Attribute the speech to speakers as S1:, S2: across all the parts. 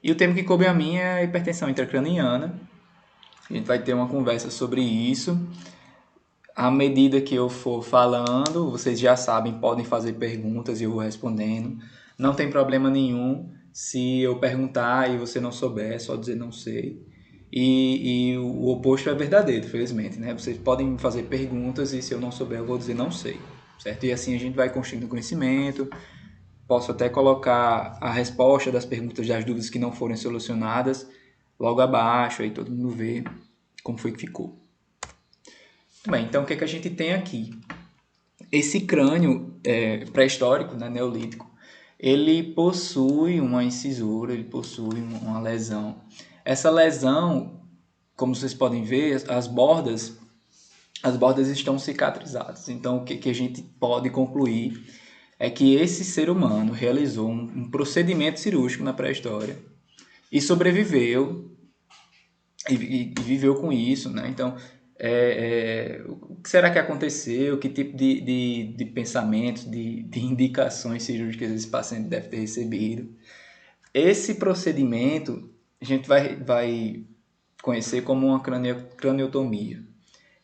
S1: E o tema que coube a mim é a hipertensão intracraniana. A gente vai ter uma conversa sobre isso. À medida que eu for falando, vocês já sabem, podem fazer perguntas e eu vou respondendo. Não tem problema nenhum se eu perguntar e você não souber, é só dizer não sei. E o oposto é verdadeiro, felizmente, né? Vocês podem me fazer perguntas e se eu não souber, eu vou dizer não sei, certo? E assim a gente vai construindo conhecimento. Posso até colocar a resposta das perguntas, das dúvidas que não forem solucionadas logo abaixo, aí todo mundo vê como foi que ficou. Bem, então o que é que a gente tem aqui? Esse crânio pré-histórico, né, neolítico, ele possui uma incisura, ele possui uma lesão. Essa lesão, como vocês podem ver, as bordas estão cicatrizadas. Então, o que a gente pode concluir é que esse ser humano realizou um procedimento cirúrgico na pré-história e sobreviveu e viveu com isso, né? Então, o que será que aconteceu? Que tipo de pensamentos, de indicações cirúrgicas esse paciente deve ter recebido? Esse procedimento a gente vai conhecer como uma craniotomia.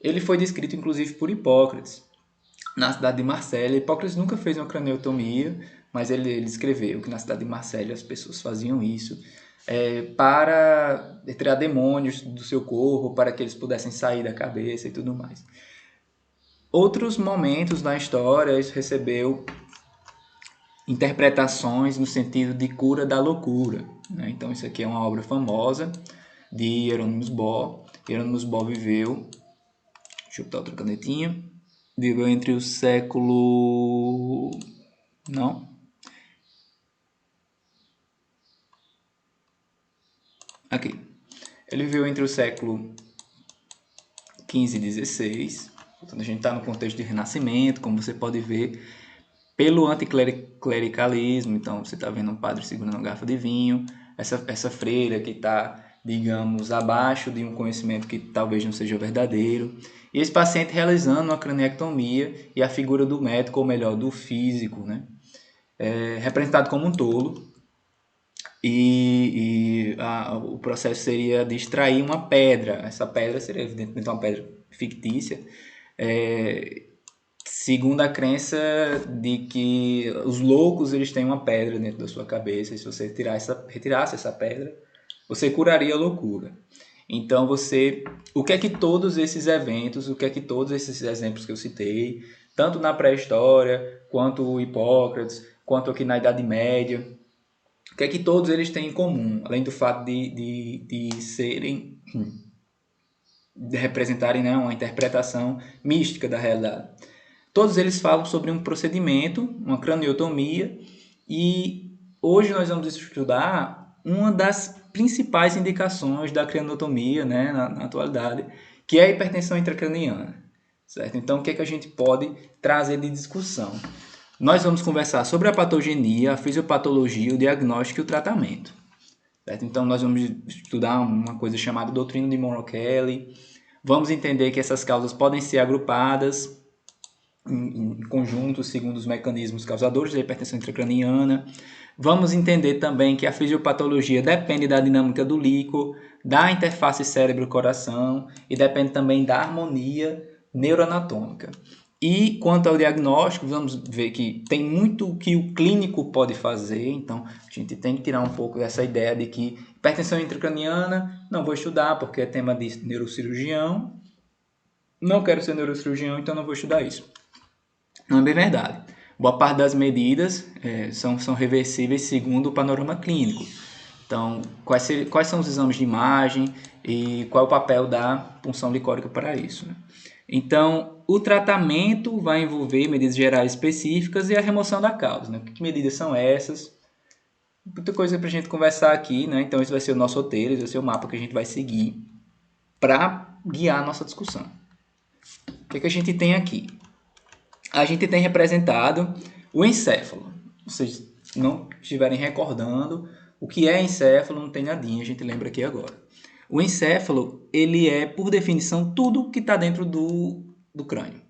S1: Ele foi descrito inclusive por Hipócrates na cidade de Marsella. Hipócrates nunca fez uma craniotomia, mas ele escreveu que na cidade de Marsella as pessoas faziam isso para retirar demônios do seu corpo, para que eles pudessem sair da cabeça e tudo mais. Outros momentos da história isso recebeu interpretações no sentido de cura da loucura, né? Então isso aqui é uma obra famosa de Hieronymus Bohr. Hieronymus Bohr viveu, deixa eu botar outra canetinha, viveu entre o século... não? Aqui. Ele viveu entre o século XV e XVI. Portanto, a gente está no contexto de renascimento, como você pode ver, pelo anticlericalismo. Então, você está vendo um padre segurando uma garrafa de vinho, essa freira que está, digamos, abaixo de um conhecimento que talvez não seja verdadeiro. E esse paciente realizando uma craniectomia e a figura do médico, ou melhor, do físico, né? Representado como um tolo. O processo seria de extrair uma pedra. Essa pedra seria, evidentemente, uma pedra fictícia, segundo a crença de que os loucos eles têm uma pedra dentro da sua cabeça, e se você retirasse essa pedra, você curaria a loucura. Então o que é que todos esses eventos, o que é que todos esses exemplos que eu citei, tanto na pré-história, quanto Hipócrates, quanto aqui na Idade Média, o que é que todos eles têm em comum, além do fato de serem, de representarem, né, uma interpretação mística da realidade? Todos eles falam sobre um procedimento, uma craniotomia, e hoje nós vamos estudar uma das principais indicações da craniotomia, né, na atualidade, que é a hipertensão intracraniana. Certo? Então, o que é que a gente pode trazer de discussão? Nós vamos conversar sobre a patogenia, a fisiopatologia, o diagnóstico e o tratamento. Certo? Então, nós vamos estudar uma coisa chamada doutrina de Monroe Kelly. Vamos entender que essas causas podem ser agrupadas em conjunto segundo os mecanismos causadores da hipertensão intracraniana. Vamos entender também que a fisiopatologia depende da dinâmica do líquor, da interface cérebro-coração e depende também da harmonia neuroanatômica. E quanto ao diagnóstico, vamos ver que tem muito que o clínico pode fazer, então a gente tem que tirar um pouco dessa ideia de que hipertensão intracraniana não vou estudar porque é tema de neurocirurgião, não quero ser neurocirurgião, então não vou estudar isso. Não é bem verdade. Boa parte das medidas são reversíveis segundo o panorama clínico. Então, quais são os exames de imagem e qual é o papel da punção licórica para isso, né? Então, o tratamento vai envolver medidas gerais específicas e a remoção da causa, né? Que medidas são essas? Muita coisa para a gente conversar aqui, né? Então, esse vai ser o nosso roteiro, esse vai ser o mapa que a gente vai seguir para guiar a nossa discussão. O que a gente tem aqui? A gente tem representado o encéfalo. Se vocês não estiverem recordando o que é encéfalo, não tem nadinha, a gente lembra aqui agora. O encéfalo, ele é, por definição, tudo que está dentro do crânio.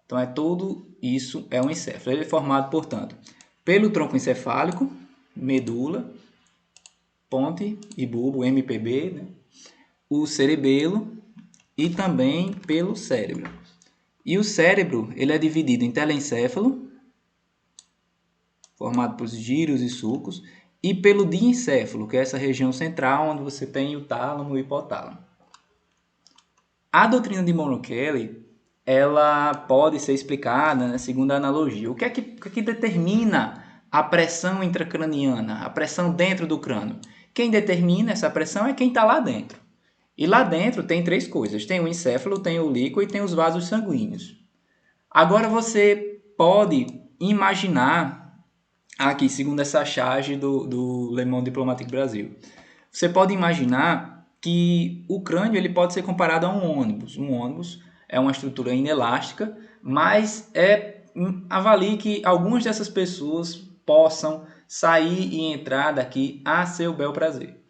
S1: Então, tudo isso é um encéfalo. Ele é formado, portanto, pelo tronco encefálico, medula, ponte e bulbo, MPB, né? O cerebelo e também pelo cérebro. E o cérebro, ele é dividido em telencéfalo, formado por gírios e sulcos, e pelo diencéfalo, que é essa região central onde você tem o tálamo e o hipotálamo. A doutrina de Monroe Kelly, ela pode ser explicada, né, segundo a analogia. O que é que determina a pressão intracraniana, a pressão dentro do crânio? Quem determina essa pressão é quem está lá dentro. E lá dentro tem 3 coisas. Tem o encéfalo, tem o líquido e tem os vasos sanguíneos. Agora você pode imaginar, aqui segundo essa charge do Le Monde Diplomatique Brasil, você pode imaginar que o crânio ele pode ser comparado a um ônibus. Um ônibus é uma estrutura inelástica, mas avalie que algumas dessas pessoas possam sair e entrar daqui a seu bel prazer.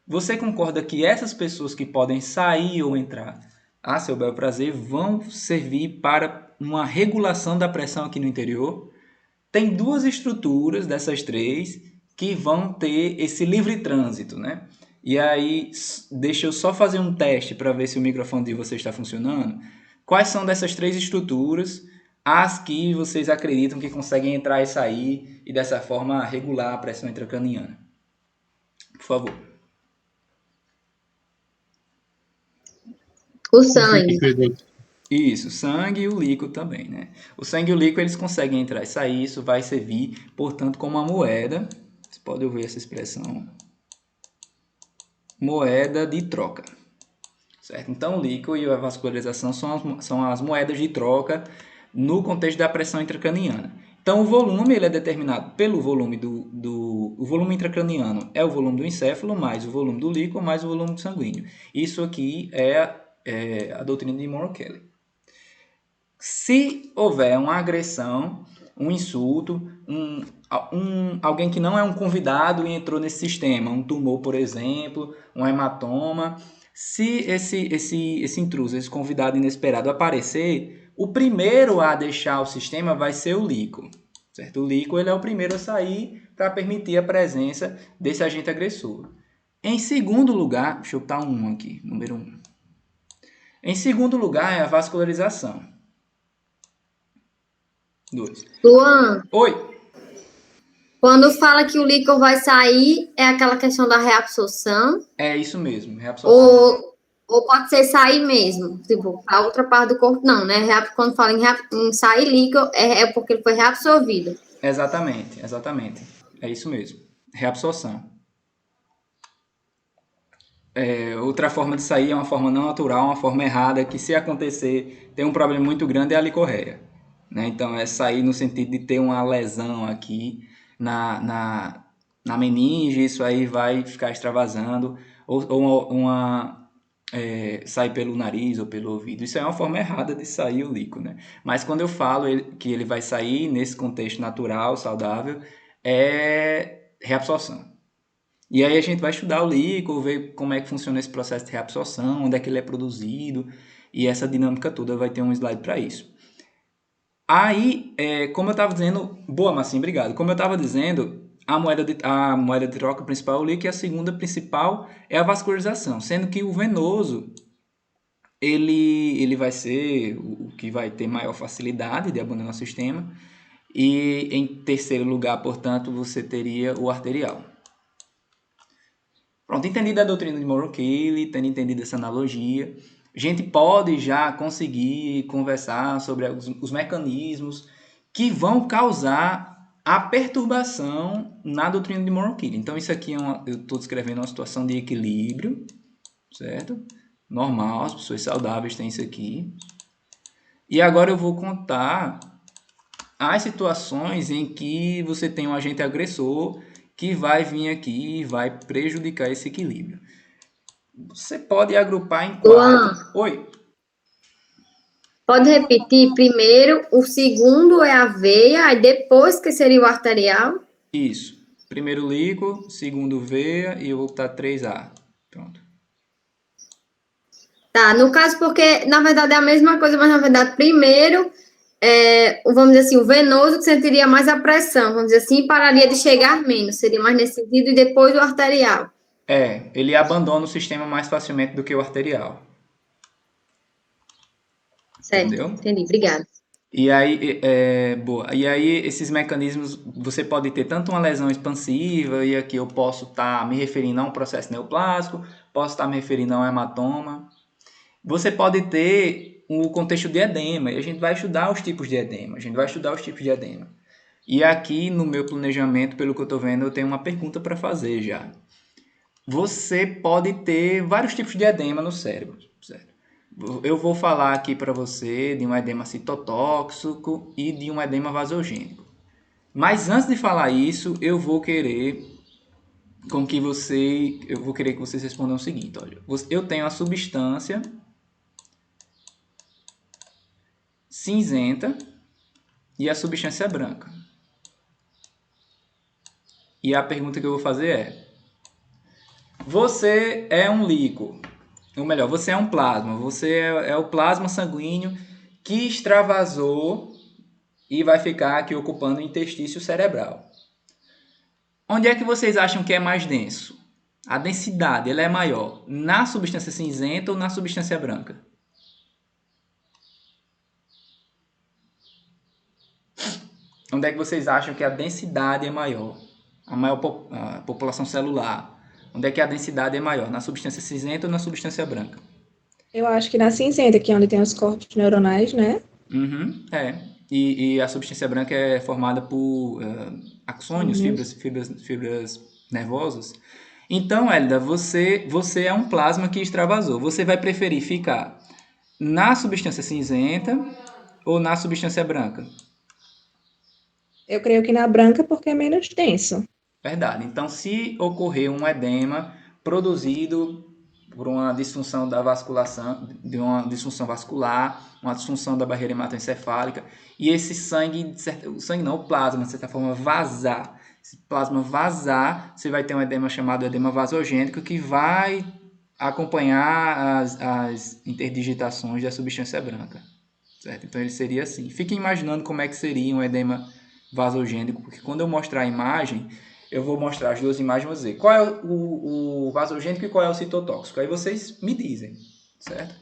S1: Você concorda que essas pessoas que podem sair ou entrar a seu bel prazer vão servir para uma regulação da pressão aqui no interior? Tem 2 estruturas dessas 3 que vão ter esse livre trânsito, né? E aí, deixa eu só fazer um teste para ver se o microfone de vocês está funcionando. Quais são dessas 3 estruturas as que vocês acreditam que conseguem entrar e sair e dessa forma regular a pressão intracraniana? Por favor.
S2: O sangue.
S1: Isso, sangue e o líquido também, né? O sangue e o líquido eles conseguem entrar e sair, isso vai servir, portanto, como uma moeda. Você pode ouvir essa expressão. Moeda de troca. Certo? Então, o líquido e a vascularização são as moedas de troca no contexto da pressão intracraniana. Então, o volume ele é determinado pelo volume o volume intracraniano é o volume do encéfalo, mais o volume do líquido, mais o volume sanguíneo. Isso aqui é a doutrina de Monroe Kelly. Se houver uma agressão, um insulto, alguém que não é um convidado e entrou nesse sistema, um tumor, por exemplo, um hematoma, se esse intruso, esse convidado inesperado aparecer, o primeiro a deixar o sistema vai ser o líquido. Certo? O líquido ele é o primeiro a sair para permitir a presença desse agente agressor. Em segundo lugar, deixa eu botar um aqui, número 1. Em segundo lugar é a vascularização. 2.
S2: Luan,
S1: Oi.
S2: quando fala que o líquido vai sair, é aquela questão da reabsorção?
S1: É isso mesmo, reabsorção.
S2: Ou pode ser sair mesmo? Tipo, a outra parte do corpo, não, né? Quando fala em sair líquido, é porque ele foi reabsorvido.
S1: Exatamente. É isso mesmo. Reabsorção. Outra forma de sair é uma forma não natural, uma forma errada, que se acontecer, tem um problema muito grande, é a licorreia. Né? Então, é sair no sentido de ter uma lesão aqui na meninge, isso aí vai ficar extravasando, ou sair pelo nariz ou pelo ouvido. Isso é uma forma errada de sair o líquido. Né? Mas quando eu falo que ele vai sair nesse contexto natural, saudável, é reabsorção. E aí a gente vai estudar o líquido, ver como é que funciona esse processo de reabsorção, onde é que ele é produzido, e essa dinâmica toda vai ter um slide para isso. Aí, como eu estava dizendo... Boa, Marcinho, obrigado. Como eu estava dizendo, a moeda de troca principal é o líquido e a segunda principal é a vascularização, sendo que o venoso ele vai ser o que vai ter maior facilidade de abandonar o sistema, e em terceiro lugar, portanto, você teria o arterial. Pronto, entendida a doutrina de Monroe Kelly, tendo entendido essa analogia, a gente pode já conseguir conversar sobre os mecanismos que vão causar a perturbação na doutrina de Monroe Kelly. Então, isso aqui eu estou descrevendo uma situação de equilíbrio, certo? Normal, as pessoas saudáveis têm isso aqui. E agora eu vou contar as situações em que você tem um agente agressor que vai vir aqui e vai prejudicar esse equilíbrio. Você pode agrupar em 4.
S2: Luan,
S1: Oi.
S2: pode repetir? Primeiro, o segundo é a veia, aí depois que seria o arterial?
S1: Isso. Primeiro líquido, segundo veia e eu vou botar 3A. Pronto.
S2: Tá, no caso, porque na verdade é a mesma coisa, mas na verdade, primeiro, vamos dizer assim, o venoso que sentiria mais a pressão, vamos dizer assim, pararia de chegar menos, seria mais nesse sentido, e depois o arterial.
S1: Ele abandona o sistema mais facilmente do que o arterial.
S2: Certo,
S1: Entendeu?
S2: entendi, obrigada.
S1: E aí, boa. E aí, esses mecanismos, você pode ter tanto uma lesão expansiva, e aqui eu posso estar me referindo a um processo neoplásico, posso estar me referindo a um hematoma. Você pode ter o contexto de edema, e a gente vai estudar os tipos de edema. E aqui no meu planejamento, pelo que eu estou vendo, eu tenho uma pergunta para fazer já. Você pode ter vários tipos de edema no cérebro, certo? Eu vou falar aqui para você de um edema citotóxico e de um edema vasogênico. Mas antes de falar isso, eu vou querer que vocês respondam o seguinte, olha, eu tenho a substância cinzenta e a substância branca. E a pergunta que eu vou fazer é: você é um líquido, ou melhor, você é um plasma, você é o plasma sanguíneo que extravasou e vai ficar aqui ocupando o interstício cerebral. Onde é que vocês acham que é mais denso? A densidade, ela é maior na substância cinzenta ou na substância branca? Onde é que vocês acham que a densidade é maior? A população celular. Onde é que a densidade é maior? Na substância cinzenta ou na substância branca?
S3: Eu acho que na cinzenta, que é onde tem os corpos neuronais, né?
S1: Uhum, E a substância branca é formada por axônios, fibras nervosas. Então, Hélida, você é um plasma que extravasou. Você vai preferir ficar na substância cinzenta ou na substância branca?
S3: Eu creio que na branca porque é menos denso.
S1: Verdade. Então, se ocorrer um edema produzido por uma disfunção da vasculação, de uma disfunção vascular, uma disfunção da barreira hematoencefálica, e esse sangue, o plasma, de certa forma, vazar. Esse plasma vazar, você vai ter um edema chamado edema vasogênico, que vai acompanhar as interdigitações da substância branca. Certo? Então, ele seria assim. Fiquem imaginando como é que seria um edema vasogênico, porque quando eu mostrar a imagem, eu vou mostrar as duas imagens e vou dizer qual é o vasogênico e qual é o citotóxico. Aí vocês me dizem, certo?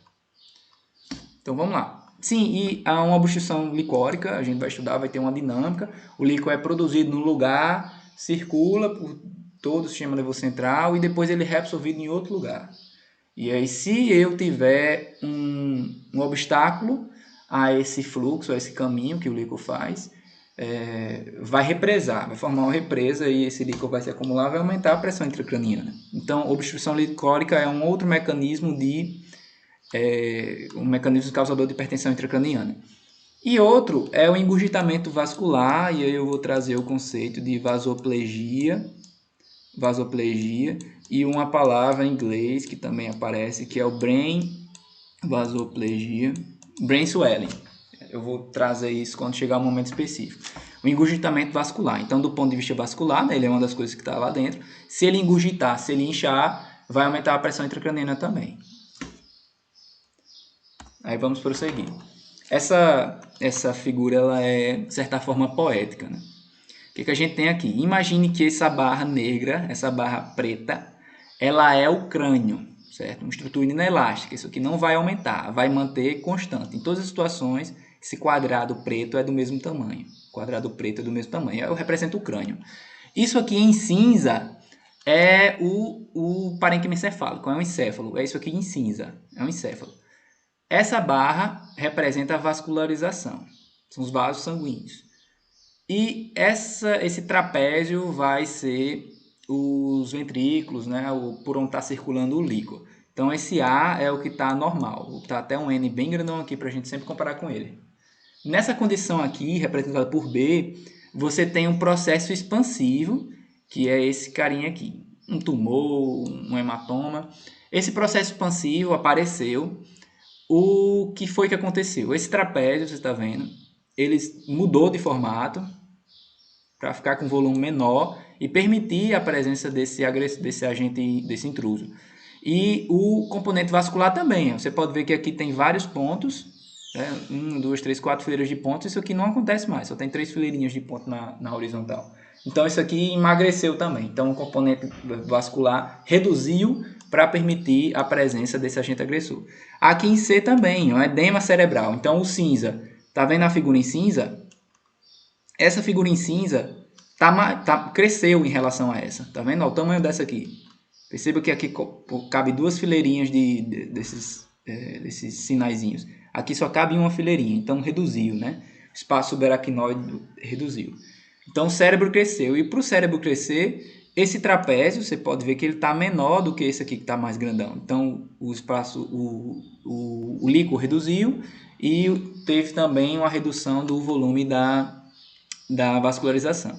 S1: Então vamos lá. Sim, e há uma obstrução licórica, a gente vai estudar, vai ter uma dinâmica. O líquido é produzido no lugar, circula por todo o sistema nervoso central e depois ele é reabsorvido em outro lugar. E aí, se eu tiver um obstáculo a esse fluxo, a esse caminho que o líquido faz, vai represar, vai formar uma represa e esse líquido vai se acumular, vai aumentar a pressão intracraniana. Então, obstrução licórica é um outro mecanismo um mecanismo causador de hipertensão intracraniana. E outro é o engurgitamento vascular, e aí eu vou trazer o conceito de vasoplegia, e uma palavra em inglês que também aparece, que é o brain vasoplegia, brain swelling. Eu vou trazer isso quando chegar um momento específico. O engurgitamento vascular. Então, do ponto de vista vascular, né, ele é uma das coisas que está lá dentro. Se ele engurgitar, se ele inchar, vai aumentar a pressão intracraniana também. Aí vamos prosseguir. Essa figura ela é, de certa forma, poética, né? O que a gente tem aqui? Imagine que essa barra negra, essa barra preta, ela é o crânio, certo? Uma estrutura inelástica. Isso aqui não vai aumentar, vai manter constante. Em todas as situações, esse quadrado preto é do mesmo tamanho. Eu represento o crânio. Isso aqui em cinza é o parênquima encefálico, é um encéfalo. É isso aqui em cinza, é um encéfalo. Essa barra representa a vascularização, são os vasos sanguíneos. E esse trapézio vai ser os ventrículos, né, por onde está circulando o líquido. Então, esse A é o que está normal. Está até um N bem grandão aqui para a gente sempre comparar com ele. Nessa condição aqui, representada por B, você tem um processo expansivo, que é esse carinha aqui. Um tumor, um hematoma. Esse processo expansivo apareceu. O que foi que aconteceu? Esse trapézio, você está vendo, ele mudou de formato para ficar com volume menor e permitir a presença desse agente, desse intruso. E o componente vascular também. Você pode ver que aqui tem vários pontos, né? 1, 2, 3, 4 fileiras de pontos. Isso aqui não acontece mais, só tem 3 fileirinhas de ponto na horizontal. Então, isso aqui emagreceu também. Então, o componente vascular reduziu para permitir a presença desse agente agressor. Aqui em C também, um edema cerebral. Então, o cinza, tá vendo a figura em cinza? Essa figura em cinza cresceu em relação a essa. Tá vendo? Olha o tamanho dessa aqui. Perceba que aqui cabe 2 fileirinhas desses sinaizinhos. Aqui só cabe uma fileirinha, então reduziu, né? O espaço subaracnoide reduziu. Então o cérebro cresceu. E para o cérebro crescer, esse trapézio, você pode ver que ele está menor do que esse aqui que está mais grandão. Então o espaço, o líquido reduziu e teve também uma redução do volume da vascularização.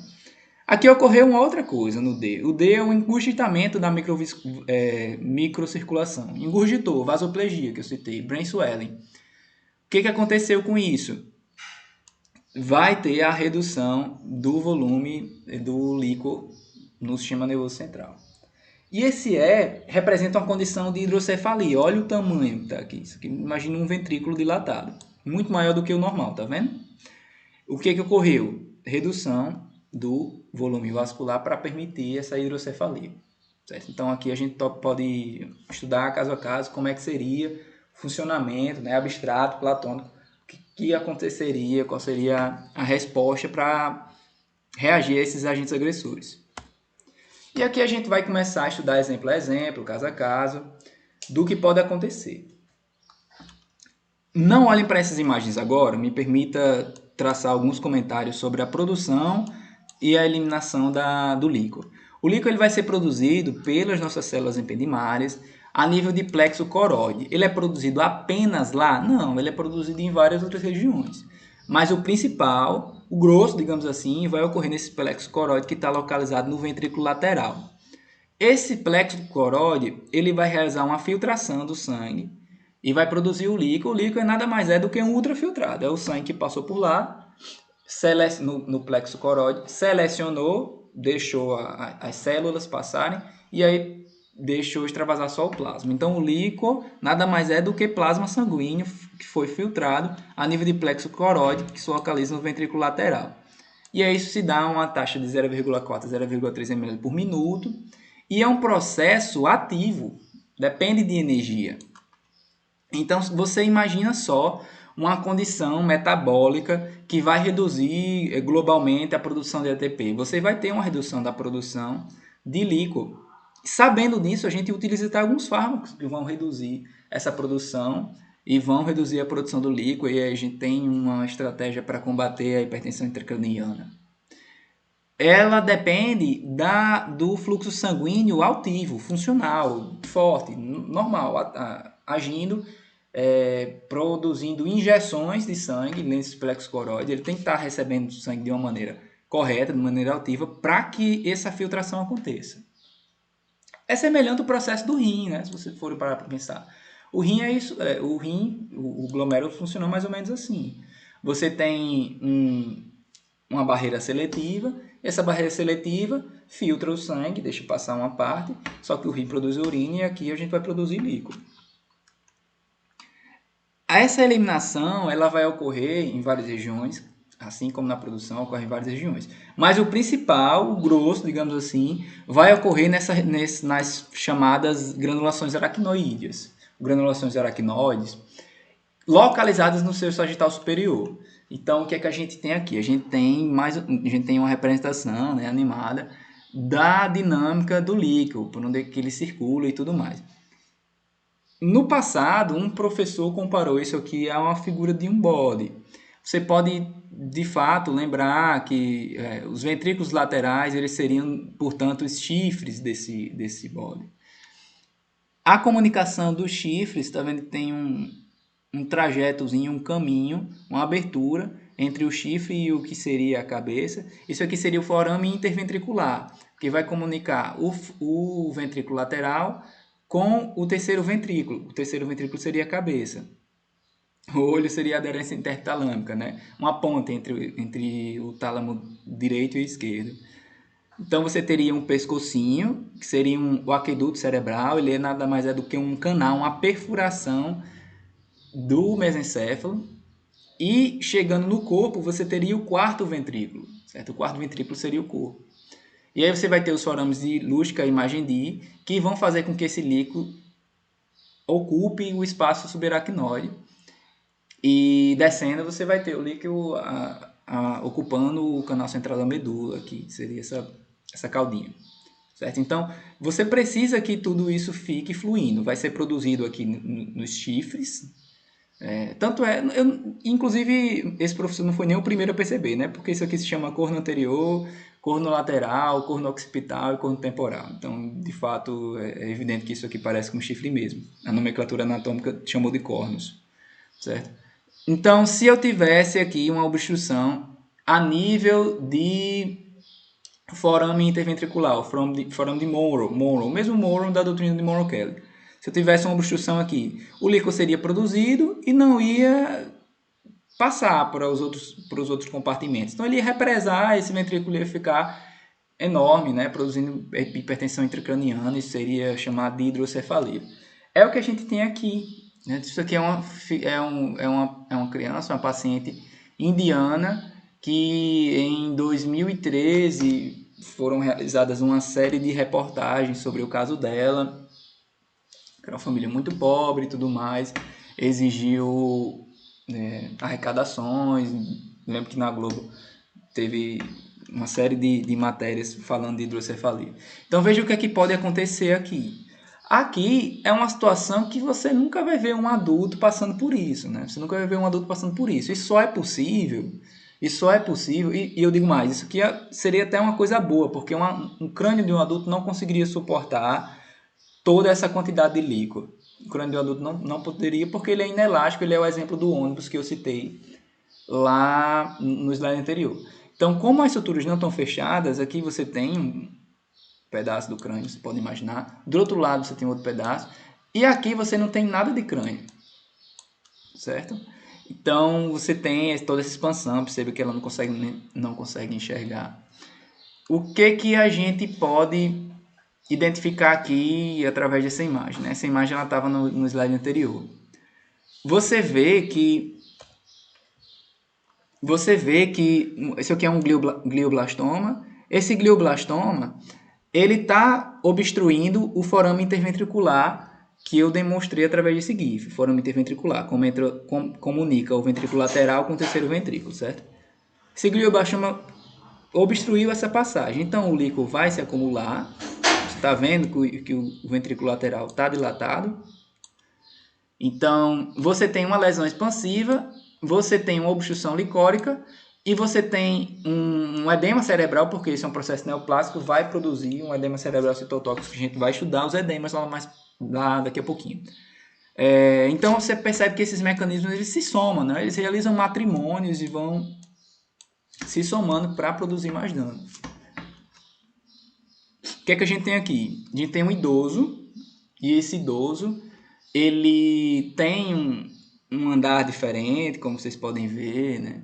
S1: Aqui ocorreu uma outra coisa no D. O D é o engurgitamento da microcirculação. Engurgitou, vasoplegia, que eu citei, brain swelling. O que aconteceu com isso? Vai ter a redução do volume do líquido no sistema nervoso central. E esse E representa uma condição de hidrocefalia. Olha o tamanho que está aqui. Isso aqui, imagina um ventrículo dilatado. Muito maior do que o normal, tá vendo? O que ocorreu? Redução do volume vascular para permitir essa hidrocefalia. Certo? Então, aqui a gente pode estudar caso a caso como é que seria o funcionamento, né, abstrato, platônico, que aconteceria, qual seria a resposta para reagir a esses agentes agressores. E aqui a gente vai começar a estudar exemplo a exemplo, caso a caso, do que pode acontecer. Não olhem para essas imagens agora, me permita traçar alguns comentários sobre a produção e a eliminação do líquor. O líquor ele vai ser produzido pelas nossas células ependimárias a nível de plexo coroide. Ele é produzido apenas lá? Não, ele é produzido em várias outras regiões. Mas o principal, o grosso, digamos assim, vai ocorrer nesse plexo coroide que está localizado no ventrículo lateral. Esse plexo coroide ele vai realizar uma filtração do sangue e vai produzir o líquor. O líquor nada mais é do que um ultrafiltrado. É o sangue que passou por lá, no plexo coroide, selecionou, deixou as células passarem e aí deixou extravasar só o plasma. Então o líquor nada mais é do que plasma sanguíneo que foi filtrado a nível de plexo coroide que se localiza no ventrículo lateral. E aí isso se dá uma taxa de 0,4 a 0,3 ml por minuto e é um processo ativo, depende de energia. Então você imagina só uma condição metabólica que vai reduzir globalmente a produção de ATP. Você vai ter uma redução da produção de líquido. Sabendo disso, a gente utiliza alguns fármacos que vão reduzir essa produção e vão reduzir a produção do líquido, e a gente tem uma estratégia para combater a hipertensão intracraniana. Ela depende do fluxo sanguíneo altivo, funcional, forte, normal, agindo, produzindo injeções de sangue nesse plexo coroide. Ele tem que estar recebendo sangue de uma maneira correta, de maneira ativa, para que essa filtração aconteça. É semelhante ao processo do rim, né? Se você for parar para pensar. O rim é isso, o glomérulo funciona mais ou menos assim. Você tem uma barreira seletiva, essa barreira seletiva filtra o sangue, deixa passar uma parte, só que o rim produz urina e aqui a gente vai produzir líquido. Essa eliminação ela vai ocorrer em várias regiões, assim como na produção ocorre em várias regiões. Mas o principal, o grosso, digamos assim, vai ocorrer nas chamadas granulações aracnoídeas. Granulações aracnoides localizadas no seu sagital superior. Então, o que é que a gente tem aqui? A gente tem uma representação, né, animada da dinâmica do líquido, por onde é que ele circula e tudo mais. No passado, um professor comparou isso aqui a uma figura de um bode. Você pode, de fato, lembrar que os ventrículos laterais eles seriam, portanto, os chifres desse bode. A comunicação dos chifres, tá vendo que tem um trajetozinho, um caminho, uma abertura entre o chifre e o que seria a cabeça. Isso aqui seria o forame interventricular, que vai comunicar o ventrículo lateral com o terceiro ventrículo. O terceiro ventrículo seria a cabeça. O olho seria a aderência intertalâmica, né? Uma ponte entre o tálamo direito e esquerdo. Então você teria um pescocinho, que seria o aqueduto cerebral. Ele nada mais é do que um canal, uma perfuração do mesencéfalo. E chegando no corpo, você teria o quarto ventrículo, certo? O quarto ventrículo seria o corpo. E aí você vai ter os forames de Lustica e Magendie, que vão fazer com que esse líquido ocupe o espaço subaracnoide. E descendo, você vai ter o líquido ocupando o canal central da medula, que seria essa caudinha. Certo? Então, você precisa que tudo isso fique fluindo. Vai ser produzido aqui nos chifres. Inclusive, esse professor não foi nem o primeiro a perceber, né? Porque isso aqui se chama corno anterior, corno lateral, corno occipital e corno temporal. Então, de fato, é evidente que isso aqui parece com um chifre mesmo. A nomenclatura anatômica chamou de cornos. Certo? Então, se eu tivesse aqui uma obstrução a nível de forame interventricular, o forame de Monro, o mesmo Monro da doutrina de Monro-Kelly. Se eu tivesse uma obstrução aqui, o líquido seria produzido e não ia passar para os outros compartimentos. Então, ele ia represar, esse ventrículo ia ficar enorme, né, produzindo hipertensão intracraniana, isso seria chamado de hidrocefalia. É o que a gente tem aqui. Isso aqui é uma criança, uma paciente indiana, que em 2013 foram realizadas uma série de reportagens sobre o caso dela, que era uma família muito pobre e tudo mais, exigiu arrecadações. Lembro que na Globo teve uma série de matérias falando de hidrocefalia. Então veja o que é que pode acontecer aqui. Aqui é uma situação que você nunca vai ver um adulto passando por isso, né? Você nunca vai ver um adulto passando por isso. Isso só é possível, e eu digo mais, isso aqui seria até uma coisa boa, porque um crânio de um adulto não conseguiria suportar toda essa quantidade de líquido. O crânio de um adulto não poderia, porque ele é inelástico, ele é o exemplo do ônibus que eu citei lá no slide anterior. Então, como as suturas não estão fechadas, aqui você tem um pedaço do crânio, você pode imaginar. Do outro lado você tem outro pedaço. E aqui você não tem nada de crânio. Certo? Então, você tem toda essa expansão, percebe que ela não consegue enxergar. O que a gente pode identificar aqui através dessa imagem? Né? Essa imagem estava no slide anterior. Você vê que esse aqui é um glioblastoma. Esse glioblastoma, ele está obstruindo o forame interventricular que eu demonstrei através desse GIF. Forame interventricular, comunica o ventrículo lateral com o terceiro ventrículo, certo? Esse glioblastoma obstruiu essa passagem. Então, o líquido vai se acumular. Você está vendo que o ventrículo lateral está dilatado. Então, você tem uma lesão expansiva, você tem uma obstrução licórica e você tem um edema cerebral, porque isso é um processo neoplásico, vai produzir um edema cerebral citotóxico, que a gente vai estudar os edemas lá daqui a pouquinho. Então, você percebe que esses mecanismos eles se somam, né? Eles realizam matrimônios e vão se somando para produzir mais dano. O que é que a gente tem aqui? A gente tem um idoso, e esse idoso ele tem um andar diferente, como vocês podem ver, né?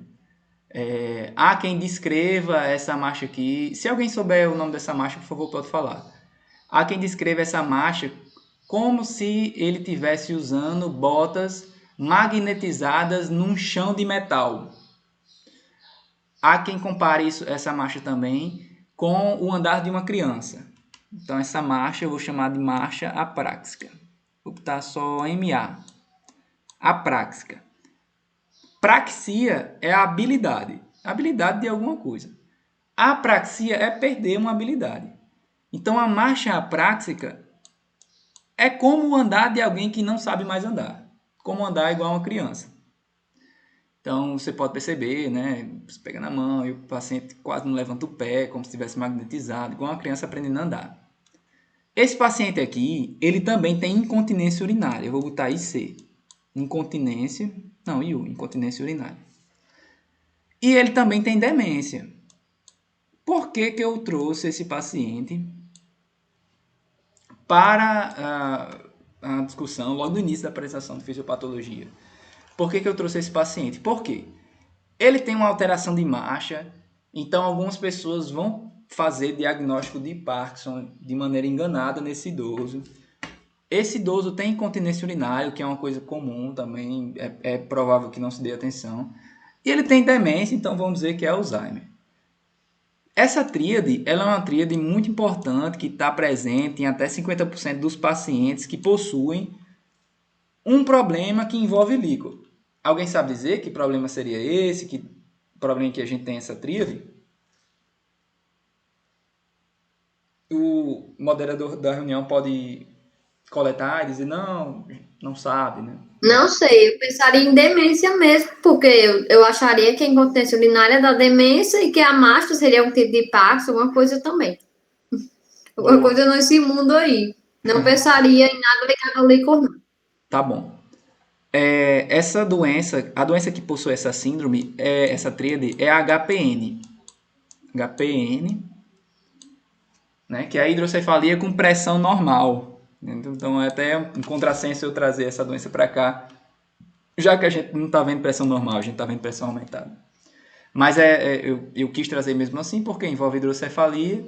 S1: Há quem descreva essa marcha aqui. Se alguém souber o nome dessa marcha, por favor, pode falar. Há quem descreva essa marcha como se ele estivesse usando botas magnetizadas num chão de metal. Há quem compare essa marcha também com o andar de uma criança. Então, essa marcha eu vou chamar de marcha apráxica. Vou botar só MA. Apráxica. Praxia é a habilidade de alguma coisa. A apraxia é perder uma habilidade. Então, a marcha apráxica é como andar de alguém que não sabe mais andar. Como andar igual uma criança. Então, você pode perceber, né? Você pega na mão e o paciente quase não levanta o pé, como se estivesse magnetizado, igual uma criança aprendendo a andar. Esse paciente aqui, ele também tem incontinência urinária. Eu vou botar IC. Incontinência urinária. E ele também tem demência. Por que eu trouxe esse paciente para a discussão logo no início da apresentação de fisiopatologia? Por que eu trouxe esse paciente? Por quê? Ele tem uma alteração de marcha, então algumas pessoas vão fazer diagnóstico de Parkinson de maneira enganada nesse idoso. Esse idoso tem incontinência urinária, que é uma coisa comum também, é provável que não se dê atenção. E ele tem demência, então vamos dizer que é Alzheimer. Essa tríade, ela é uma tríade muito importante que está presente em até 50% dos pacientes que possuem um problema que envolve líquido. Alguém sabe dizer que problema seria esse? Que problema que a gente tem essa tríade? O moderador da reunião pode coletar e dizer, não, não sabe, né?
S2: Não sei, eu pensaria em demência mesmo, porque eu acharia que a incontinência urinária é da demência e que a mastro seria um tipo de Parkinson, alguma coisa também. Alguma
S1: Boa.
S2: coisa nesse mundo aí. Não pensaria em nada ligado ao líquor, não.
S1: Tá bom. Essa doença, a doença que possui essa síndrome, essa tríade, é a HPN. HPN, né, que é a hidrocefalia com pressão normal. Então é até um contrassenso eu trazer essa doença para cá, já que a gente não está vendo pressão normal, a gente está vendo pressão aumentada. Mas eu quis trazer mesmo assim porque envolve hidrocefalia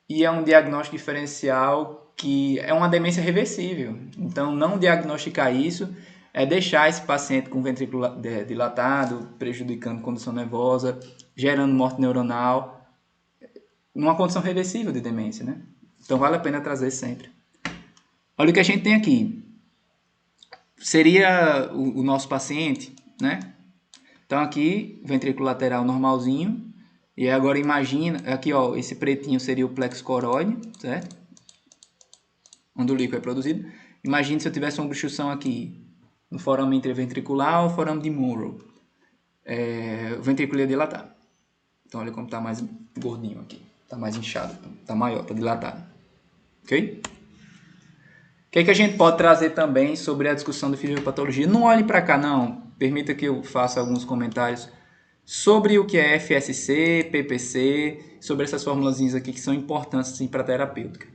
S1: e é um diagnóstico diferencial que é uma demência reversível. Então, não diagnosticar isso é deixar esse paciente com ventrículo dilatado, prejudicando condução nervosa, gerando morte neuronal, numa condição reversível de demência, né? Então, vale a pena trazer sempre. Olha o que a gente tem aqui. Seria o nosso paciente, né? Então, aqui, ventrículo lateral normalzinho. E agora imagina, aqui ó, esse pretinho seria o plexo coroide, certo? Onde o líquido é produzido. Imagine se eu tivesse uma obstrução aqui, no forame interventricular ou forame de Monro. O ventrículo ia dilatar. Então olha como está mais gordinho aqui. Está mais inchado, está maior, está dilatado. Ok? O que é que a gente pode trazer também sobre a discussão de fisiopatologia? Não olhe para cá não, permita que eu faça alguns comentários sobre o que é FSC, PPC, sobre essas formulazinhas aqui que são importantes assim, para a terapêutica.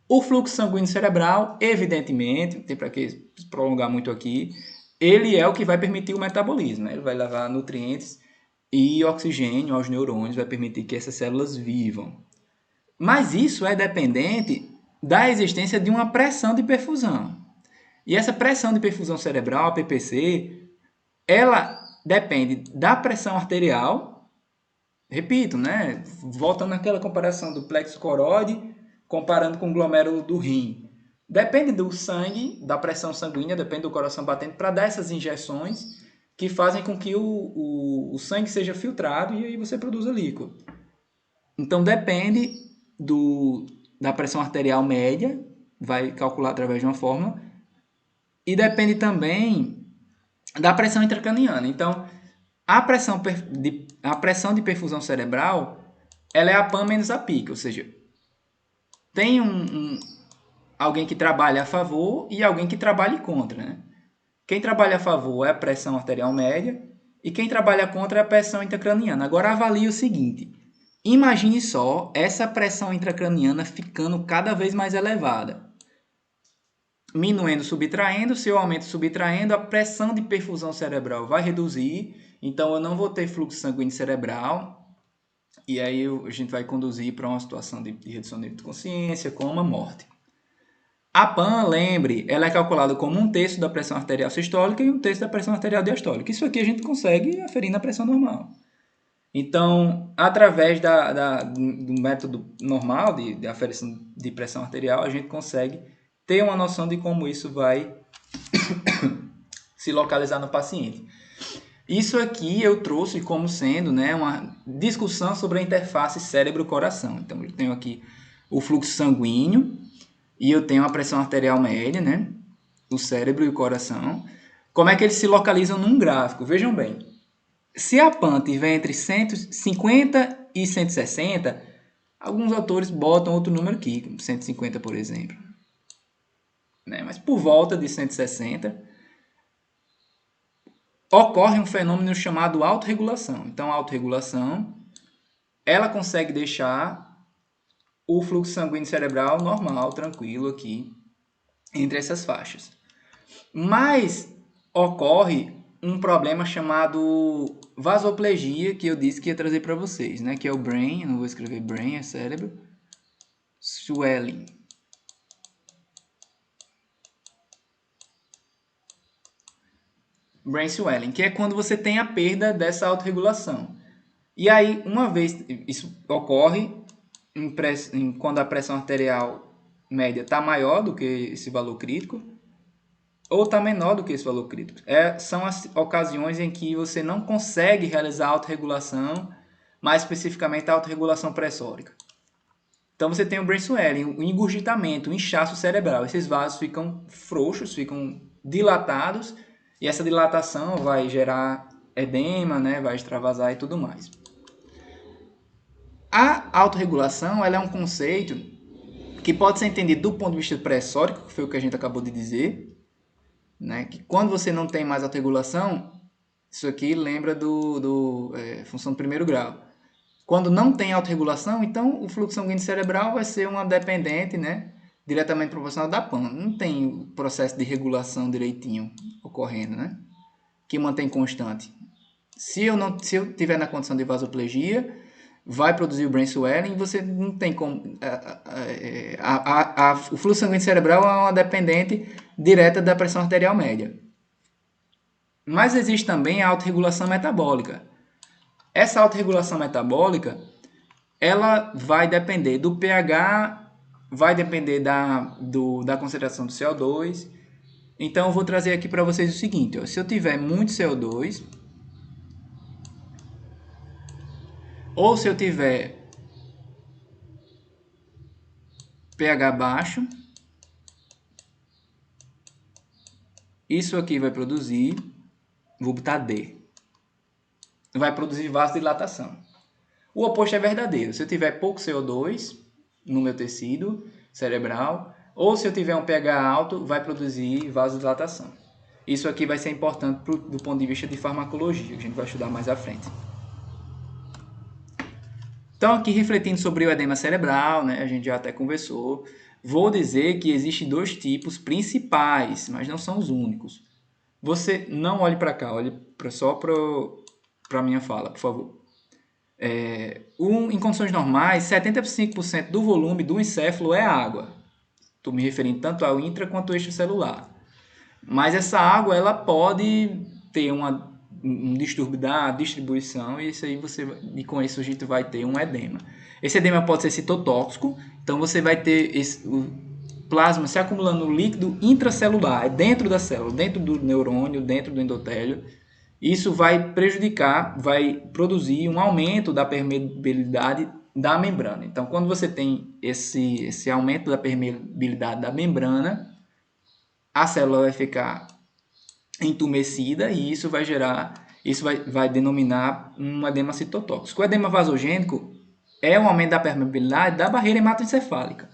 S1: O fluxo sanguíneo cerebral, evidentemente, não tem para que prolongar muito aqui, ele é o que vai permitir o metabolismo, né? Ele vai levar nutrientes e oxigênio aos neurônios, vai permitir que essas células vivam. Mas isso é dependente da existência de uma pressão de perfusão. E essa pressão de perfusão cerebral, a PPC, ela depende da pressão arterial. Repito, né? Voltando naquela comparação do plexo coroide, comparando com o glomérulo do rim. Depende do sangue, da pressão sanguínea, depende do coração batendo, para dar essas injeções que fazem com que o sangue seja filtrado e aí você produza líquido. Então depende da pressão arterial média, vai calcular através de uma fórmula, e depende também da pressão intracraniana. Então, a pressão de perfusão cerebral, ela é a PAN menos a PIC, ou seja, tem alguém que trabalha a favor e alguém que trabalha contra, né? Quem trabalha a favor é a pressão arterial média e quem trabalha contra é a pressão intracraniana. Agora avalie o seguinte, imagine só essa pressão intracraniana ficando cada vez mais elevada. Minuendo, subtraindo, se eu aumento subtraindo, a pressão de perfusão cerebral vai reduzir, então eu não vou ter fluxo sanguíneo cerebral, e aí a gente vai conduzir para uma situação de redução do nível de consciência, com uma morte. A PAN, lembre, ela é calculada como 1/3 da pressão arterial sistólica e 1/3 da pressão arterial diastólica. Isso aqui a gente consegue aferir na pressão normal. Então, através do método normal de aferição de pressão arterial, a gente consegue ter uma noção de como isso vai se localizar no paciente. Isso aqui eu trouxe como sendo, né, uma discussão sobre a interface cérebro-coração. Então, eu tenho aqui o fluxo sanguíneo e eu tenho a pressão arterial média, né, o cérebro e o coração. Como é que eles se localizam num gráfico? Vejam bem, se a PAN estiver entre 150 e 160, alguns autores botam outro número aqui, como 150, por exemplo. Né? Mas por volta de 160, ocorre um fenômeno chamado autorregulação. Então, a autorregulação, ela consegue deixar o fluxo sanguíneo cerebral normal, tranquilo aqui, entre essas faixas. Mas ocorre um problema chamado vasoplegia, que eu disse que ia trazer para vocês, né? Que é o brain, eu não vou escrever brain, é cérebro, swelling. Brain swelling, que é quando você tem a perda dessa autorregulação. E aí, uma vez, isso ocorre quando a pressão arterial média está maior do que esse valor crítico, ou está menor do que esse valor crítico. São as ocasiões em que você não consegue realizar a autorregulação, mais especificamente a autorregulação pressórica. Então você tem o brain swelling, o engurgitamento, o inchaço cerebral. Esses vasos ficam frouxos, ficam dilatados, e essa dilatação vai gerar edema, né, vai extravasar e tudo mais. A autorregulação, ela é um conceito que pode ser entendido do ponto de vista pressórico, que foi o que a gente acabou de dizer, né? Que quando você não tem mais autorregulação, isso aqui lembra função do primeiro grau. Quando não tem autorregulação, então o fluxo sanguíneo cerebral vai ser uma dependente, né? Diretamente proporcional da PAN. Não tem o processo de regulação direitinho ocorrendo, né? Que mantém constante. Se eu tiver na condição de vasoplegia, vai produzir o brain swelling e você não tem como... o fluxo sanguíneo cerebral é uma dependente direta da pressão arterial média. Mas existe também a autorregulação metabólica. Essa autorregulação metabólica, ela vai depender do pH, vai depender da concentração do CO2. Então, eu vou trazer aqui para vocês o seguinte, ó, se eu tiver muito CO2, ou se eu tiver pH baixo, isso aqui vai produzir, vou botar D, vai produzir vasodilatação. O oposto é verdadeiro. Se eu tiver pouco CO2 no meu tecido cerebral, ou se eu tiver um pH alto, vai produzir vasodilatação. Isso aqui vai ser importante do ponto de vista de farmacologia, que a gente vai estudar mais à frente. Então, aqui refletindo sobre o edema cerebral, né, a gente já até conversou, vou dizer que existem 2 tipos principais, mas não são os únicos. Você não olhe para cá, olhe só para a minha fala, por favor. Em condições normais, 75% do volume do encéfalo é água. Estou me referindo tanto ao intra quanto ao extracelular. Mas essa água ela pode ter um distúrbio da distribuição e com isso a gente vai ter um edema. Esse edema pode ser citotóxico, então você vai ter o plasma se acumulando no líquido intracelular, dentro da célula, dentro do neurônio, dentro do endotélio. Isso vai prejudicar, vai produzir um aumento da permeabilidade da membrana. Então, quando você tem esse aumento da permeabilidade da membrana, a célula vai ficar entumecida e isso vai denominar um edema citotóxico. O edema vasogênico é um aumento da permeabilidade da barreira hematoencefálica.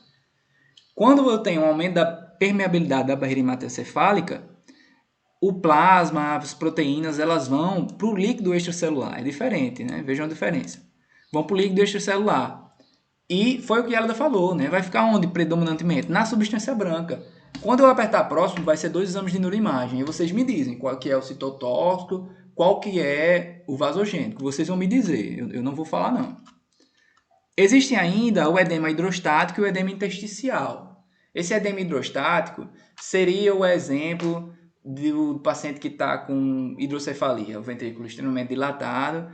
S1: Quando eu tenho um aumento da permeabilidade da barreira hematoencefálica, o plasma, as proteínas, elas vão para o líquido extracelular. É diferente, né? Vejam a diferença. Vão para o líquido extracelular. E foi o que ela falou, né? Vai ficar onde predominantemente? Na substância branca. Quando eu apertar próximo, vai ser 2 exames de neuroimagem. E vocês me dizem qual que é o citotóxico, qual que é o vasogênico. Vocês vão me dizer, eu não vou falar não. Existe ainda o edema hidrostático e o edema intersticial. Esse edema hidrostático seria o exemplo do paciente que está com hidrocefalia, o ventrículo extremamente dilatado,